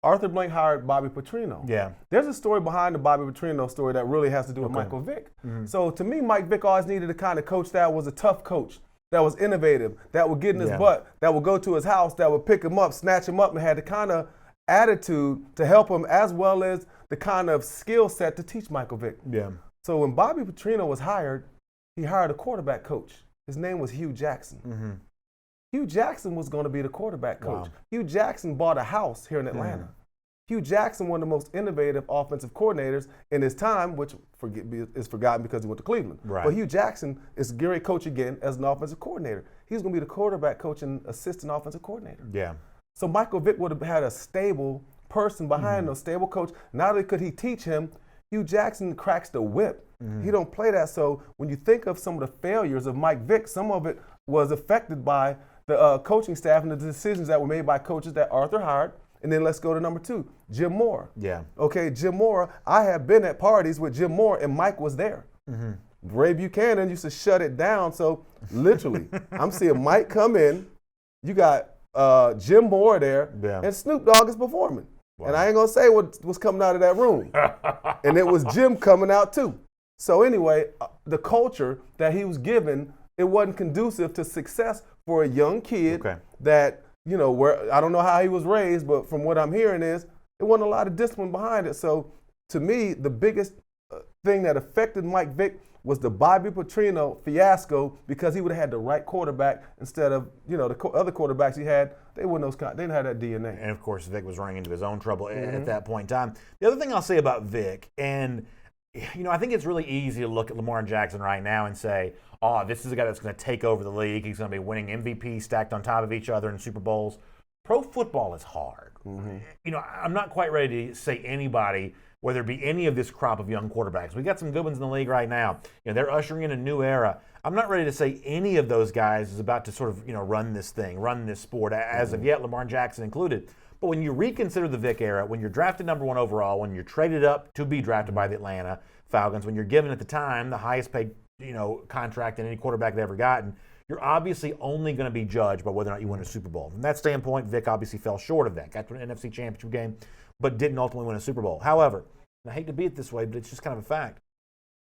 Arthur Blank hired Bobby Petrino. There's a story behind the Bobby Petrino story that really has to do with Michael Vick. So to me, Mike Vick always needed a kind of coach that was a tough coach, that was innovative, that would get in his butt, that would go to his house, that would pick him up, snatch him up, and had the kind of attitude to help him, as well as the kind of skill set to teach Michael Vick. So when Bobby Petrino was hired, he hired a quarterback coach. His name was Hugh Jackson. Hugh Jackson was going to be the quarterback coach. Hugh Jackson bought a house here in Atlanta. Hugh Jackson, one of the most innovative offensive coordinators in his time, which is forgotten because he went to Cleveland. But Hugh Jackson is a great coach again as an offensive coordinator. He's going to be the quarterback coach and assistant offensive coordinator. So Michael Vick would have had a stable person behind him, a stable coach. Not only could he teach him, Hugh Jackson cracks the whip. He don't play that. So when you think of some of the failures of Mike Vick, some of it was affected by the coaching staff and the decisions that were made by coaches that Arthur hired. And then let's go to number 2, Jim Moore. Okay, Jim Moore, I have been at parties with Jim Moore and Mike was there. Ray Buchanan used to shut it down. So literally, I'm seeing Mike come in, you got Jim Moore there, and Snoop Dogg is performing. And I ain't going to say what was coming out of that room. And it was Jim coming out too. So anyway, the culture that he was given, it wasn't conducive to success for a young kid that, where I don't know how he was raised, but from what I'm hearing is There wasn't a lot of discipline behind it. So to me, the biggest thing that affected Mike Vick was the Bobby Petrino fiasco, because he would have had the right quarterback instead of, the other quarterbacks he had. They didn't have that DNA. And of course, Vick was running into his own trouble at that point in time. The other thing I'll say about Vick, and I think it's really easy to look at Lamar Jackson right now and say, oh, this is a guy that's going to take over the league. He's going to be winning MVPs stacked on top of each other in Super Bowls. Pro football is hard. I'm not quite ready to say anybody, whether it be any of this crop of young quarterbacks. We got some good ones in the league right now. They're ushering in a new era. I'm not ready to say any of those guys is about to sort of, run this sport, as of yet, Lamar Jackson included. But when you reconsider the Vick era, when you're drafted number 1 overall, when you're traded up to be drafted by the Atlanta Falcons, when you're given at the time the highest paid, contract that any quarterback had ever gotten, you're obviously only going to be judged by whether or not you win a Super Bowl. From that standpoint, Vick obviously fell short of that. Got to an NFC Championship game, but didn't ultimately win a Super Bowl. However, and I hate to be it this way, but it's just kind of a fact.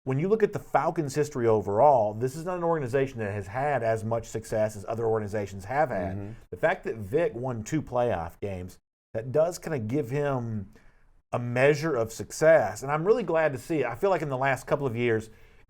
When you look at the Falcons' history overall, this is not an organization that has had as much success as other organizations have had. The fact that Vick won 2 playoff games, that does kind of give him a measure of success. And I'm really glad to see it. I feel like in the last couple of years,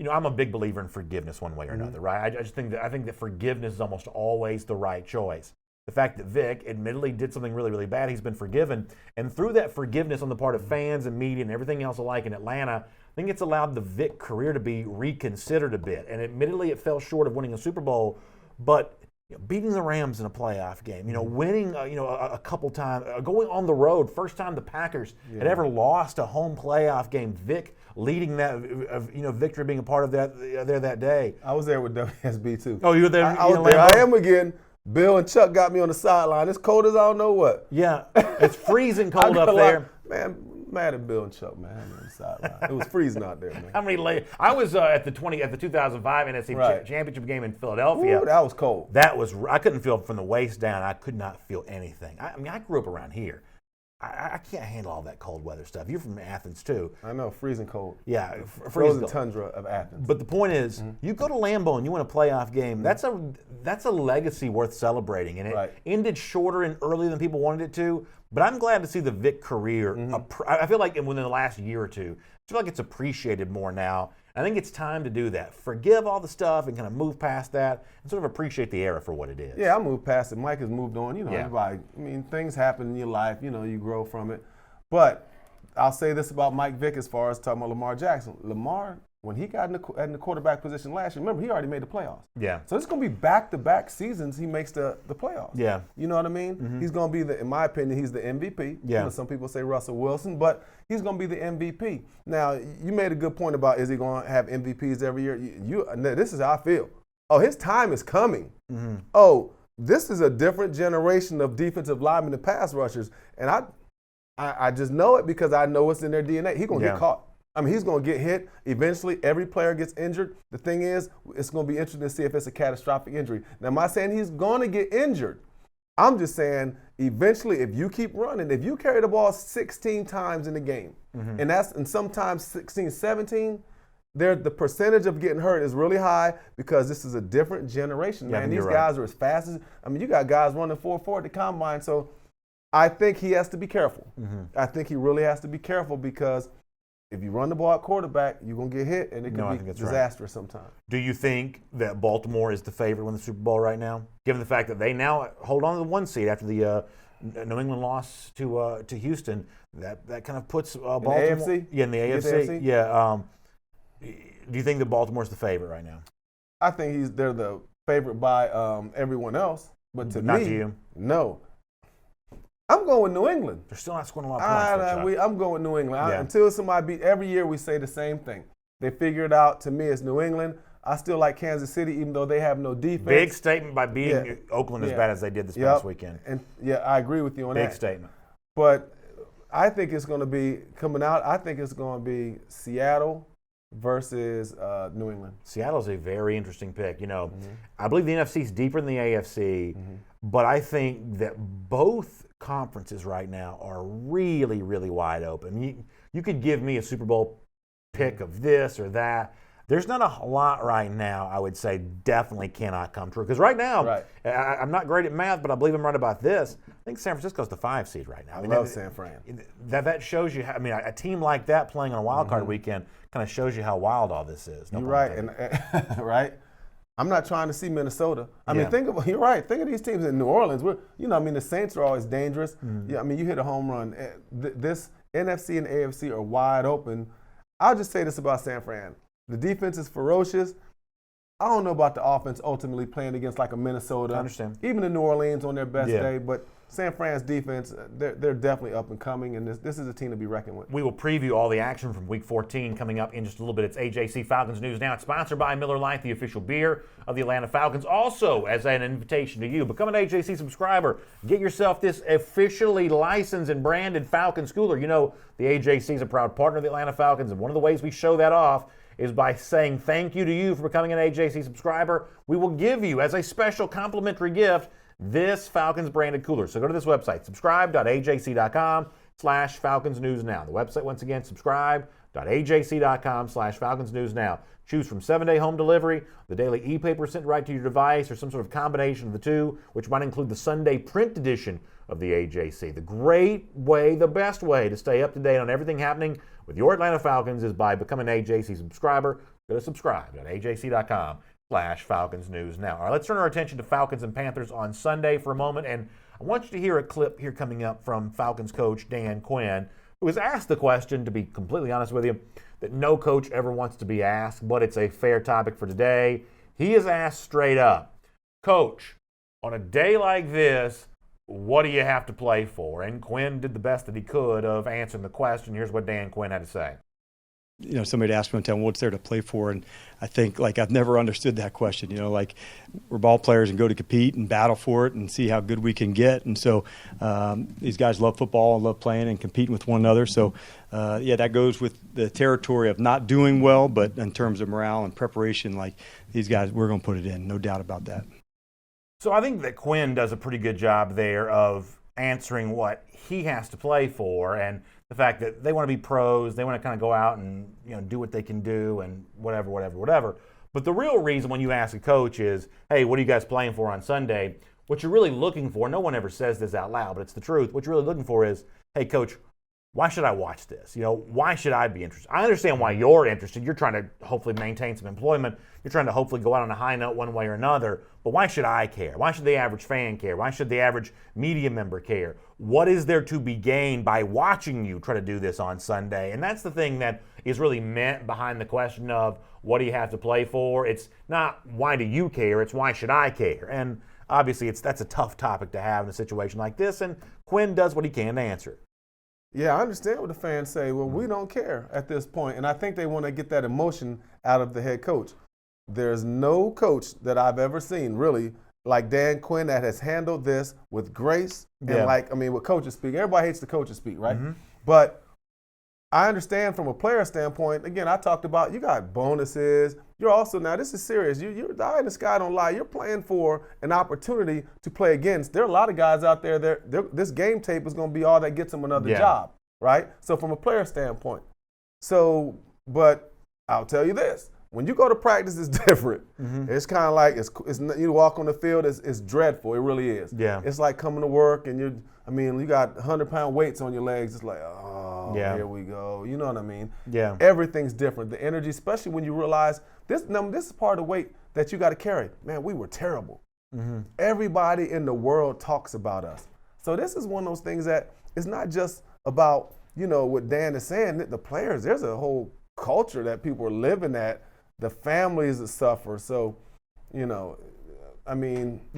I'm a big believer in forgiveness one way or another, right? I think that forgiveness is almost always the right choice. The fact that Vick admittedly did something really, really bad, he's been forgiven. And through that forgiveness on the part of fans and media and everything else alike in Atlanta, I think it's allowed the Vick career to be reconsidered a bit. And admittedly, it fell short of winning a Super Bowl, but beating the Rams in a playoff game, winning, a couple times, going on the road, first time the Packers had ever lost a home playoff game. Vick leading that, victory, being a part of that there that day. I was there with WSB too. Oh, you were there? I was there. I am again. Bill and Chuck got me on the sideline. It's cold as I don't know what. Yeah, it's freezing cold up there. Man, mad at Bill and Chuck, man, on the sideline. It was freezing out there, man. How many layers? I was at the 2005 NFC Championship game in Philadelphia. Ooh, that was cold. I couldn't feel from the waist down. I could not feel anything. I grew up around here. I can't handle all that cold weather stuff. You're from Athens too. I know, freezing cold. Yeah, frozen tundra of Athens. But the point is, you go to Lambeau and you win a playoff game. That's a legacy worth celebrating, and it ended shorter and earlier than people wanted it to. But I'm glad to see the Vick career. I feel like within the last year or two, I feel like it's appreciated more now. I think it's time to do that. Forgive all the stuff and kind of move past that and sort of appreciate the era for what it is. Yeah, I moved past it. Mike has moved on. Everybody, things happen in your life. You grow from it. But I'll say this about Mike Vick as far as talking about Lamar Jackson. Lamar, when he got in the quarterback position last year, remember, he already made the playoffs. Yeah. So it's going to be back-to-back seasons he makes the playoffs. Yeah. You know what I mean? He's going to be, in my opinion, he's the MVP. Yeah. Some people say Russell Wilson, but he's going to be the MVP. Now, you made a good point about, is he going to have MVPs every year? This is how I feel. Oh, his time is coming. Oh, this is a different generation of defensive linemen and pass rushers. And I just know it because I know it's in their DNA. He's going to get caught. He's going to get hit. Eventually, every player gets injured. The thing is, it's going to be interesting to see if it's a catastrophic injury. Now, am I saying he's going to get injured? I'm just saying, eventually, if you keep running, if you carry the ball 16 times in the game, and sometimes 16, 17, the percentage of getting hurt is really high because this is a different generation, man. These guys are as fast as, you got guys running 4.4 at the combine, so I think he has to be careful. I think he really has to be careful because if you run the ball at quarterback, you're going to get hit, and it could be disastrous sometimes. Do you think that Baltimore is the favorite to win the Super Bowl right now, given the fact that they now hold on to the 1 seed after the New England loss to Houston? That kind of puts Baltimore in the AFC? Yeah, in the AFC. Yeah. Do you think that Baltimore's the favorite right now? I think they're the favorite by everyone else, but not to you. No. I'm going with New England. They're still not scoring a lot of points. I'm going with New England. Until somebody every year we say the same thing. They figure it out. To me, it's New England. I still like Kansas City, even though they have no defense. Big statement by beating Oakland as bad as they did this past weekend. And I agree with you on that. Big statement. But I think it's going to be coming out. I think it's going to be Seattle versus New England. Seattle's a very interesting pick. I believe the NFC is deeper than the AFC, but I think that both conferences right now are really, really wide open. You could give me a Super Bowl pick of this or that. There's not a lot right now, I would say, definitely cannot come true. Because right now, I'm not great at math, but I believe I'm right about this. I think San Francisco's the 5 seed right now. I love San Fran. That shows you, a team like that playing on a wild card weekend kind of shows you how wild all this is. You're right. And right? I'm not trying to see Minnesota. You're right. Think of these teams in New Orleans. The Saints are always dangerous. Yeah, you hit a home run. This NFC and AFC are wide open. I'll just say this about San Fran. The defense is ferocious. I don't know about the offense ultimately playing against like a Minnesota. I understand. Even in New Orleans on their best day, but San Fran's defense, they're definitely up and coming, and this is a team to be reckoned with. We will preview all the action from Week 14 coming up in just a little bit. It's AJC Falcons News Now. It's sponsored by Miller Lite, the official beer of the Atlanta Falcons. Also, as an invitation to you, become an AJC subscriber. Get yourself this officially licensed and branded Falcons cooler. The AJC is a proud partner of the Atlanta Falcons, and one of the ways we show that off is by saying thank you to you for becoming an AJC subscriber. We will give you, as a special complimentary gift, this Falcons branded cooler. So go to this website, subscribe.ajc.com/Falcons News Now. The website, once again, subscribe.ajc.com/Falcons News Now. Choose from 7-day home delivery, the daily e-paper sent right to your device, or some sort of combination of the two, which might include the Sunday print edition of the AJC. The great way, the best way to stay up to date on everything happening with your Atlanta Falcons is by becoming an AJC subscriber. Go to subscribe.ajc.com/Falcons News Now. All right, let's turn our attention to Falcons and Panthers on Sunday for a moment, and I want you to hear a clip here coming up from Falcons coach Dan Quinn, who was asked the question, to be completely honest with you, that no coach ever wants to be asked, but it's a fair topic for today. He is asked straight up, Coach, on a day like this, what do you have to play for? And Quinn did the best that he could of answering the question. Here's what Dan Quinn had to say. Somebody asked me one time, what's there to play for? And I think, I've never understood that question. We're ball players and go to compete and battle for it and see how good we can get. And so these guys love football and love playing and competing with one another. So, that goes with the territory of not doing well, but in terms of morale and preparation, these guys, we're going to put it in, no doubt about that. So I think that Quinn does a pretty good job there of answering what he has to play for, and the fact that they want to be pros, they want to kind of go out and do what they can do and whatever. But the real reason when you ask a coach is, hey, what are you guys playing for on Sunday? What you're really looking for, no one ever says this out loud, but it's the truth. What you're really looking for is, hey, coach, why should I watch this? Why should I be interested? I understand why you're interested. You're trying to hopefully maintain some employment. You're trying to hopefully go out on a high note one way or another. But why should I care? Why should the average fan care? Why should the average media member care? What is there to be gained by watching you try to do this on Sunday? And that's the thing that is really meant behind the question of what do you have to play for? It's not why do you care? It's why should I care? And obviously that's a tough topic to have in a situation like this. And Quinn does what he can to answer it. Yeah, I understand what the fans say. Well, we don't care at this point. And I think they want to get that emotion out of the head coach. There's no coach that I've ever seen, really, like Dan Quinn, that has handled this with grace and with coaches speak. Everybody hates the coaches speak, right? Mm-hmm. But I understand from a player standpoint, again, I talked about you got bonuses. You're also, now this is serious. You're the eye in the sky don't lie. You're playing for an opportunity to play against. There are a lot of guys out there that this game tape is going to be all that gets them another job, right? So from a player standpoint. But I'll tell you this. When you go to practice, it's different. Mm-hmm. It's kind of like you walk on the field, it's dreadful. It really is. Yeah. It's like coming to work and you got 100-pound weights on your legs. It's like, here we go. You know what I mean? Yeah. Everything's different. The energy, especially when you realize this is part of the weight that you got to carry. Man, we were terrible. Mm-hmm. Everybody in the world talks about us. So this is one of those things that it's not just about, what Dan is saying, the players. There's a whole culture that people are living at. The families that suffer. So, you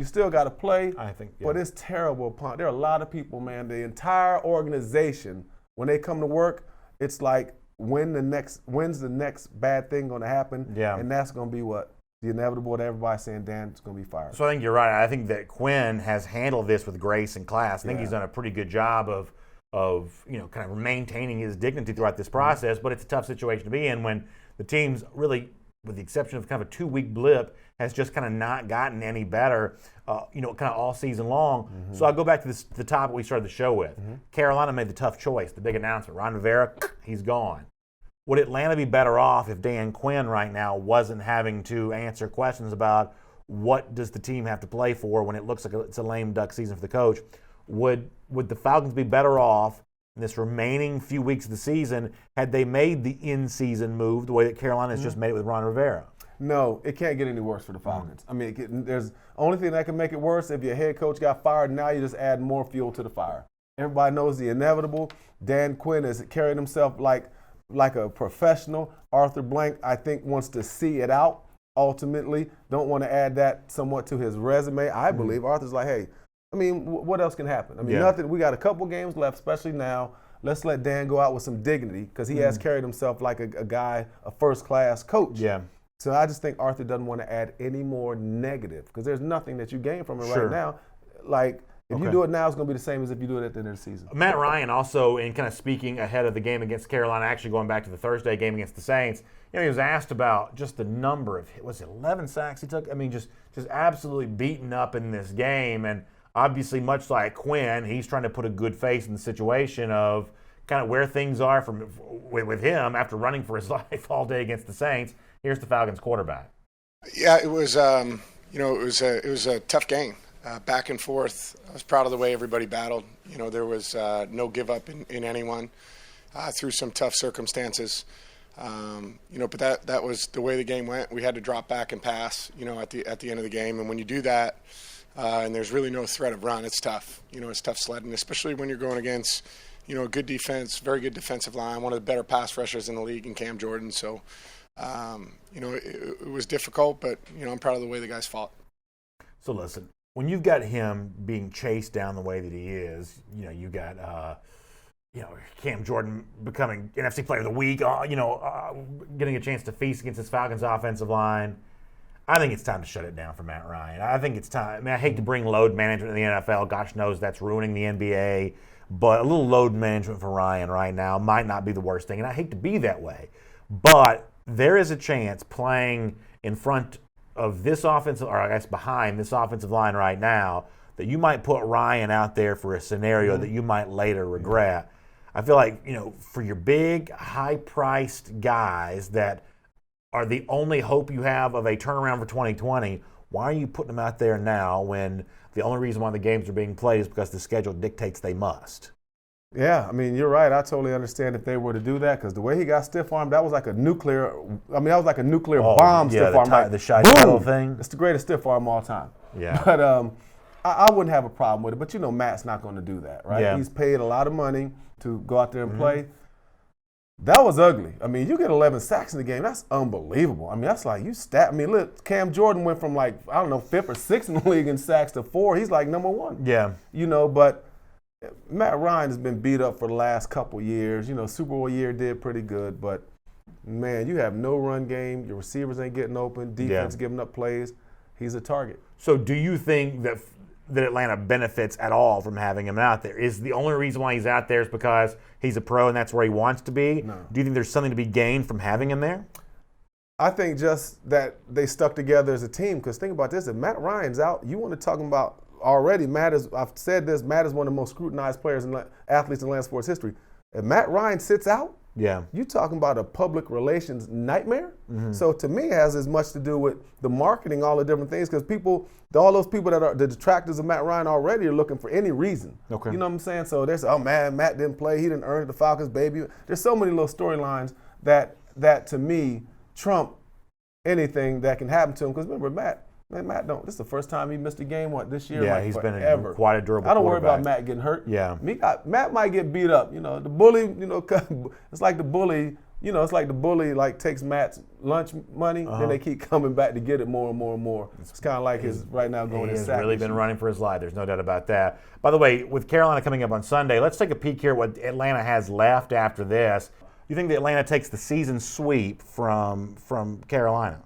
still got to play. I think, but it's terrible. There are a lot of people, man. The entire organization, when they come to work, it's like, when's the next bad thing going to happen? Yeah. And that's going to be what? The inevitable that everybody's saying Dan's going to be fired. So I think you're right. I think that Quinn has handled this with grace and class. I think he's done a pretty good job of kind of maintaining his dignity throughout this process, but it's a tough situation to be in when the team's really, with the exception of kind of a 2-week blip, has just kind of not gotten any better, kind of all season long. Mm-hmm. So I'll go back to the topic we started the show with. Mm-hmm. Carolina made the tough choice, the big announcement. Rivera, he's gone. would Atlanta be better off if Dan Quinn right now wasn't having to answer questions about what does the team have to play for when it looks like it's a lame duck season for the coach? Would the Falcons be better off in this remaining few weeks of the season had they made the in-season move the way that Carolina has just made it with Ron Rivera? No, it can't get any worse for the Falcons. I mean, there's only thing that can make it worse if your head coach got fired. Now you just add more fuel to the fire. Everybody knows the inevitable. Dan Quinn has carried himself like a professional. Arthur Blank, I think, wants to see it out ultimately. Don't want to add that somewhat to his resume. I believe Arthur's like, hey, I mean, what else can happen? I mean, nothing. We got a couple games left, especially now. Let's let Dan go out with some dignity because he has carried himself like a guy, a first-class coach. Yeah. So I just think Arthur doesn't want to add any more negative because there's nothing that you gain from it right now. Like, if you do it now, it's going to be the same as if you do it at the end of the season. Matt Ryan also, in kind of speaking ahead of the game against Carolina, actually going back to the Thursday game against the Saints, he was asked about just the number of, was it 11 sacks he took? I mean, just absolutely beaten up in this game. And obviously, much like Quinn, he's trying to put a good face in the situation of kind of where things are with him after running for his life all day against the Saints. Here's the Falcons quarterback. Yeah, it was it was a tough game, back and forth. I was proud of the way everybody battled. There was no give up in anyone through some tough circumstances. But that was the way the game went. We had to drop back and pass, at the end of the game. And when you do that, and there's really no threat of run, it's tough. It's tough sledding, especially when you're going against, a good defense, very good defensive line, one of the better pass rushers in the league in Cam Jordan. So. It was difficult, but, I'm proud of the way the guys fought. So listen, when you've got him being chased down the way that he is, you got, Cam Jordan becoming NFC Player of the Week, getting a chance to feast against this Falcons offensive line. I think it's time to shut it down for Matt Ryan. I think it's time. I mean, I hate to bring load management in the NFL. Gosh knows that's ruining the NBA. But a little load management for Ryan right now might not be the worst thing. And I hate to be that way. But there is a chance playing in front of this offensive, or I guess behind this offensive line right now, that you might put Ryan out there for a scenario that you might later regret. I feel like, for your big, high-priced guys that are the only hope you have of a turnaround for 2020, why are you putting them out there now when the only reason why the games are being played is because the schedule dictates they must? Yeah, I mean, you're right. I totally understand if they were to do that because the way he got stiff-armed, that was like a nuclear bomb stiff-arm. The shy title thing. It's the greatest stiff-arm of all time. Yeah. But I wouldn't have a problem with it. But, Matt's not going to do that, right? Yeah. He's paid a lot of money to go out there and play. That was ugly. I mean, you get 11 sacks in the game. That's unbelievable. I mean, that's like you stat. I mean, look, Cam Jordan went from 5th or 6th in the league in sacks to 4. He's like number 1. Yeah. But Matt Ryan has been beat up for the last couple years. Super Bowl year did pretty good, but, man, you have no run game. Your receivers ain't getting open. Defense giving up plays. He's a target. So do you think that Atlanta benefits at all from having him out there? Is the only reason why he's out there is because he's a pro and that's where he wants to be? No. Do you think there's something to be gained from having him there? I think just that they stuck together as a team because think about this. If Matt Ryan's out, you want to talk about already, I've said this, Matt is one of the most scrutinized players and athletes in land sports history. If Matt Ryan sits out, you're talking about a public relations nightmare. So to me, it has as much to do with the marketing, all the different things, because all those people that are the detractors of Matt Ryan already are looking for any reason. Okay. You know what I'm saying? So there's, Matt didn't play, he didn't earn it, the Falcons, baby. There's so many little storylines that to me trump anything that can happen to him. Because remember, Matt, this is the first time he missed a game, this year? Yeah, he's forever. been quite a durable I don't worry quarterback. about Matt getting hurt. Yeah. Matt might get beat up. The bully, it's like the bully, takes Matt's lunch money, then they keep coming back to get it more and more and more. It's kind of like his right now going in sack. He's really been running for his life. There's no doubt about that. By the way, with Carolina coming up on Sunday, let's take a peek here at what Atlanta has left after this. You think that Atlanta takes the season sweep from Carolina?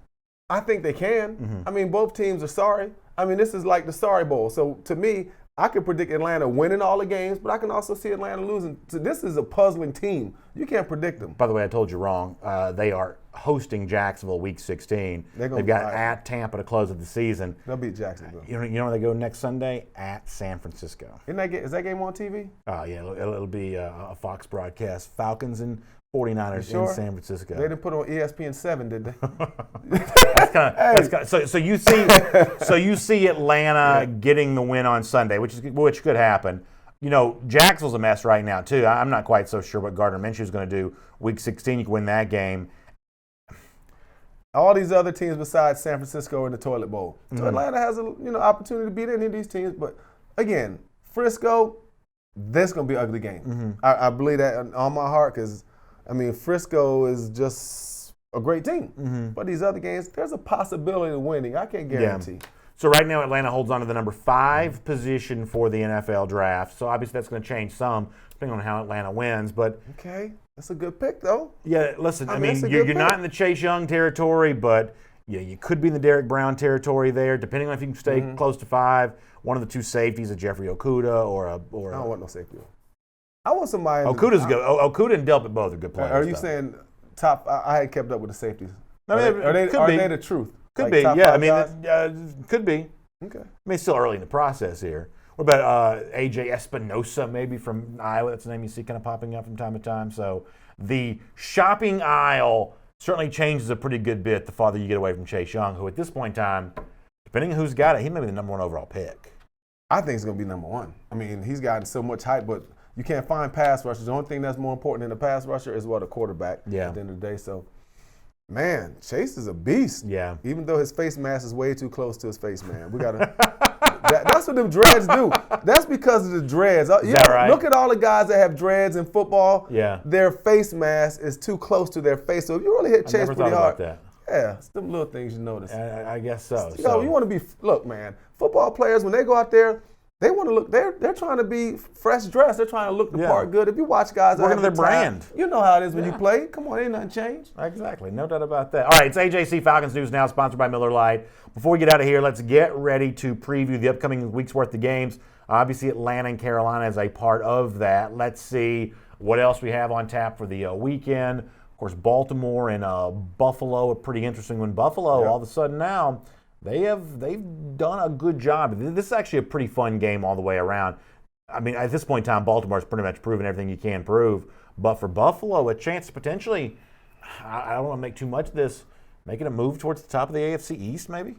I think they can. I mean, both teams are sorry. I mean, this is like the sorry bowl. So to me, I can predict Atlanta winning all the games, but I can also see Atlanta losing. So this is a puzzling team. You can't predict them. By the way, I told you wrong. They are hosting Jacksonville Week 16. They've got at Tampa to close of the season. They'll beat Jacksonville. You know where they go next Sunday? At San Francisco. Is that game on TV? Yeah, it'll be a Fox broadcast. Falcons and 49ers sure? in San Francisco. They didn't put on ESPN 7, did they? That's kind of so you see Atlanta getting the win on Sunday, which could happen. You know, Jacksonville's a mess right now too. I'm not quite so sure what Gardner Minshew is going to do. Week 16, you can win that game. All these other teams besides San Francisco are in the toilet bowl. So Atlanta has opportunity to beat any of these teams. But again, Frisco, that's going to be an ugly game. I believe that on my heart because, I mean, Frisco is just a great team. But these other games, there's a possibility of winning. I can't guarantee. Yeah. So right now Atlanta holds on to the number 5 position for the NFL draft. So obviously that's going to change some depending on how Atlanta wins. But okay, that's a good pick though. Yeah, listen, I mean you're not in the Chase Young territory, but yeah, you could be in the Derek Brown territory there, depending on if you can stay close to 5. One of the 2 safeties, a Jeffrey Okudah or I don't want no safety. I want somebody. Okudah's good. Okudah and Delpit both are good players. Are you saying top? I hadn't kept up with the safeties. I mean, are they the truth? Could Like be, top yeah. I 5 mean, guys? could be. Okay. I mean, it's still early in the process here. What about AJ Espinosa, maybe from Iowa? That's a name you see kind of popping up from time to time. So the shopping aisle certainly changes a pretty good bit the farther you get away from Chase Young, who at this point in time, depending on who's got it, he may be the number 1 overall pick. I think it's going to be number 1. I mean, he's gotten so much hype, but you can't find pass rushers. The only thing that's more important than a pass rusher is a quarterback at the end of the day. So, man, Chase is a beast. Yeah. Even though his face mask is way too close to his face, man. We got to that's what them dreads do. That's because of the dreads. Is that right? Look at all the guys that have dreads in football. Yeah. Their face mask is too close to their face. So if you really hit Chase pretty hard. About that. Yeah, it's them little things you notice. I guess so. You want to be, look, man, football players, when they go out there, they want to look, they're trying to be fresh dressed. They're trying to look the part good. If you watch guys working their brand. You know how it is when you play. Come on, ain't nothing changed. Exactly. No doubt about that. All right, it's AJC Falcons News Now, sponsored by Miller Lite. Before we get out of here, let's get ready to preview the upcoming week's worth of games. Obviously, Atlanta and Carolina is a part of that. Let's see what else we have on tap for the weekend. Of course, Baltimore and Buffalo, a pretty interesting one. Buffalo, all of a sudden now, they've done a good job. This is actually a pretty fun game all the way around. I mean, at this point in time, Baltimore's pretty much proven everything you can prove. But for Buffalo, a chance to potentially, I don't want to make too much of this, making a move towards the top of the AFC East, maybe?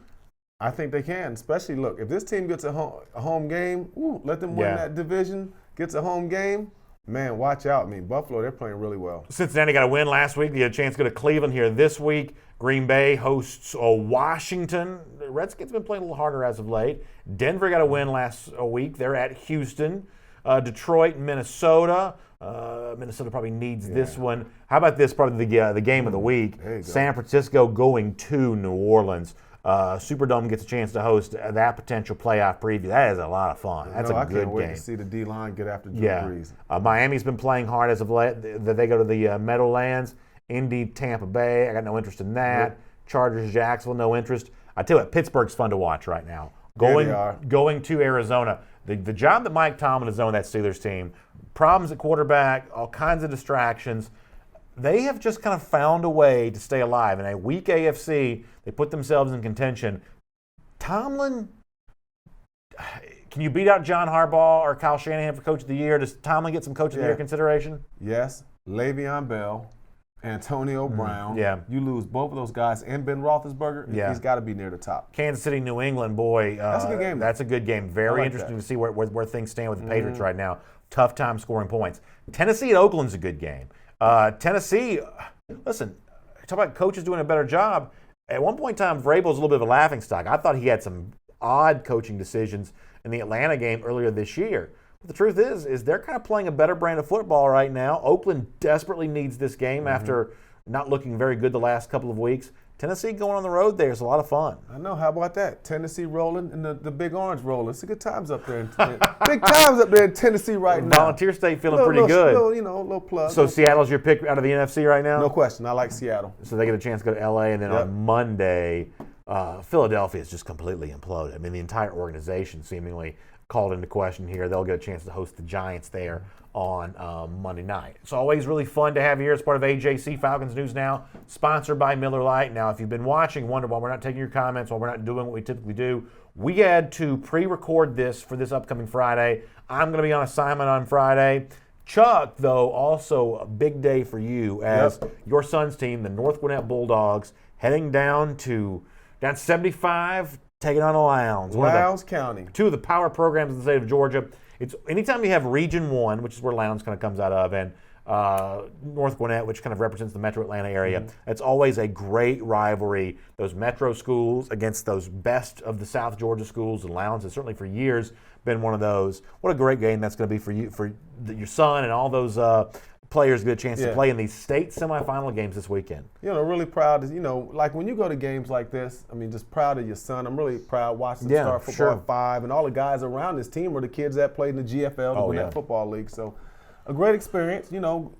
I think they can, especially, look, if this team gets a home game, let them win that division, gets a home game, man, watch out. I mean, Buffalo, they're playing really well. Cincinnati got a win last week. They had a chance to go to Cleveland here this week. Green Bay hosts Washington. The Redskins have been playing a little harder as of late. Denver got a win last week. They're at Houston. Detroit, Minnesota. Minnesota probably needs this one. How about this, probably the game of the week? San Francisco going to New Orleans. Superdome gets a chance to host that potential playoff preview. That is a lot of fun. That's a good game. I can't wait to see the D-line get after Drew Brees. Miami's been playing hard as of late. They go to the Meadowlands. Indy, Tampa Bay. I got no interest in that. Chargers, Jacksonville, no interest. I tell you what, Pittsburgh's fun to watch right now. Going to Arizona. The job that Mike Tomlin has done with that Steelers team, problems at quarterback, all kinds of distractions. They have just kind of found a way to stay alive. In a weak AFC, they put themselves in contention. Tomlin, can you beat out John Harbaugh or Kyle Shanahan for Coach of the Year? Does Tomlin get some Coach of the Year consideration? Yes. Le'Veon Bell, Antonio Brown. You lose both of those guys and Ben Roethlisberger. He's got to be near the top. Kansas City, New England, boy. That's a good game. That's a good game. Very interesting to see where things stand with the Patriots right now. Tough time scoring points. Tennessee at Oakland's a good game. Tennessee, listen, talk about coaches doing a better job. At one point in time, Vrabel was a little bit of a laughingstock. I thought he had some odd coaching decisions in the Atlanta game earlier this year. But the truth is they're kind of playing a better brand of football right now. Oakland desperately needs this game after not looking very good the last couple of weeks. Tennessee going on the road there is a lot of fun. I know. How about that? Tennessee rolling and the Big Orange rolling. It's a good times up there. Big times up there in Tennessee right now. Volunteer State feeling pretty good. Little plug. So Seattle's your pick out of the NFC right now? No question. I like Seattle. So they get a chance to go to L.A. and then on Monday, Philadelphia is just completely imploded. I mean, the entire organization seemingly called into question here. They'll get a chance to host the Giants there on Monday night. It's always really fun to have you here as part of AJC Falcons News Now, sponsored by Miller Lite. Now, if you've been watching, wonder why we're not taking your comments, why we're not doing what we typically do, we had to pre-record this for this upcoming Friday. I'm going to be on assignment on Friday. Chuck, though, also a big day for you as your son's team, the North Gwinnett Bulldogs, heading down 75, taking on the Lowndes. Lowndes County. Two of the power programs in the state of Georgia. It's anytime you have Region 1, which is where Lowndes kind of comes out of, and North Gwinnett, which kind of represents the metro Atlanta area, it's always a great rivalry. Those metro schools against those best of the South Georgia schools, and Lowndes has certainly for years been one of those. What a great game that's going to be for you, for your son, and all those players get a chance to play in these state semifinal games this weekend. Really proud. Like when you go to games like this, I mean, just proud of your son. I'm really proud watching him start football at 5, and all the guys around this team were the kids that played in the GFL, the Gwinnett Football League. So a great experience.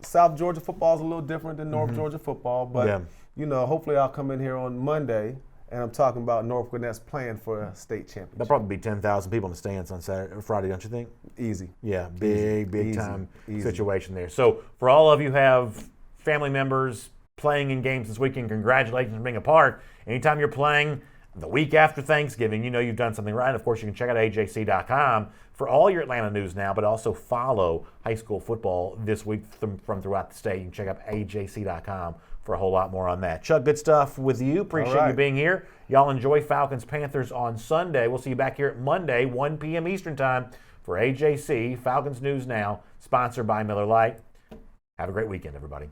South Georgia football is a little different than North Georgia football, but hopefully I'll come in here on Monday and I'm talking about North Gwinnett's plan for a state championship. There'll probably be 10,000 people in the stands on Saturday or Friday, don't you think? Easy. Yeah, big time situation there. So for all of you who have family members playing in games this weekend, congratulations on being a part. Anytime you're playing the week after Thanksgiving, you've done something right. Of course, you can check out AJC.com for all your Atlanta news now, but also follow high school football this week from throughout the state. You can check out AJC.com for a whole lot more on that. Chuck, good stuff with you. Appreciate you being here. Y'all enjoy Falcons Panthers on Sunday. We'll see you back here at Monday, 1 p.m. Eastern Time for AJC Falcons News Now, sponsored by Miller Lite. Have a great weekend, everybody.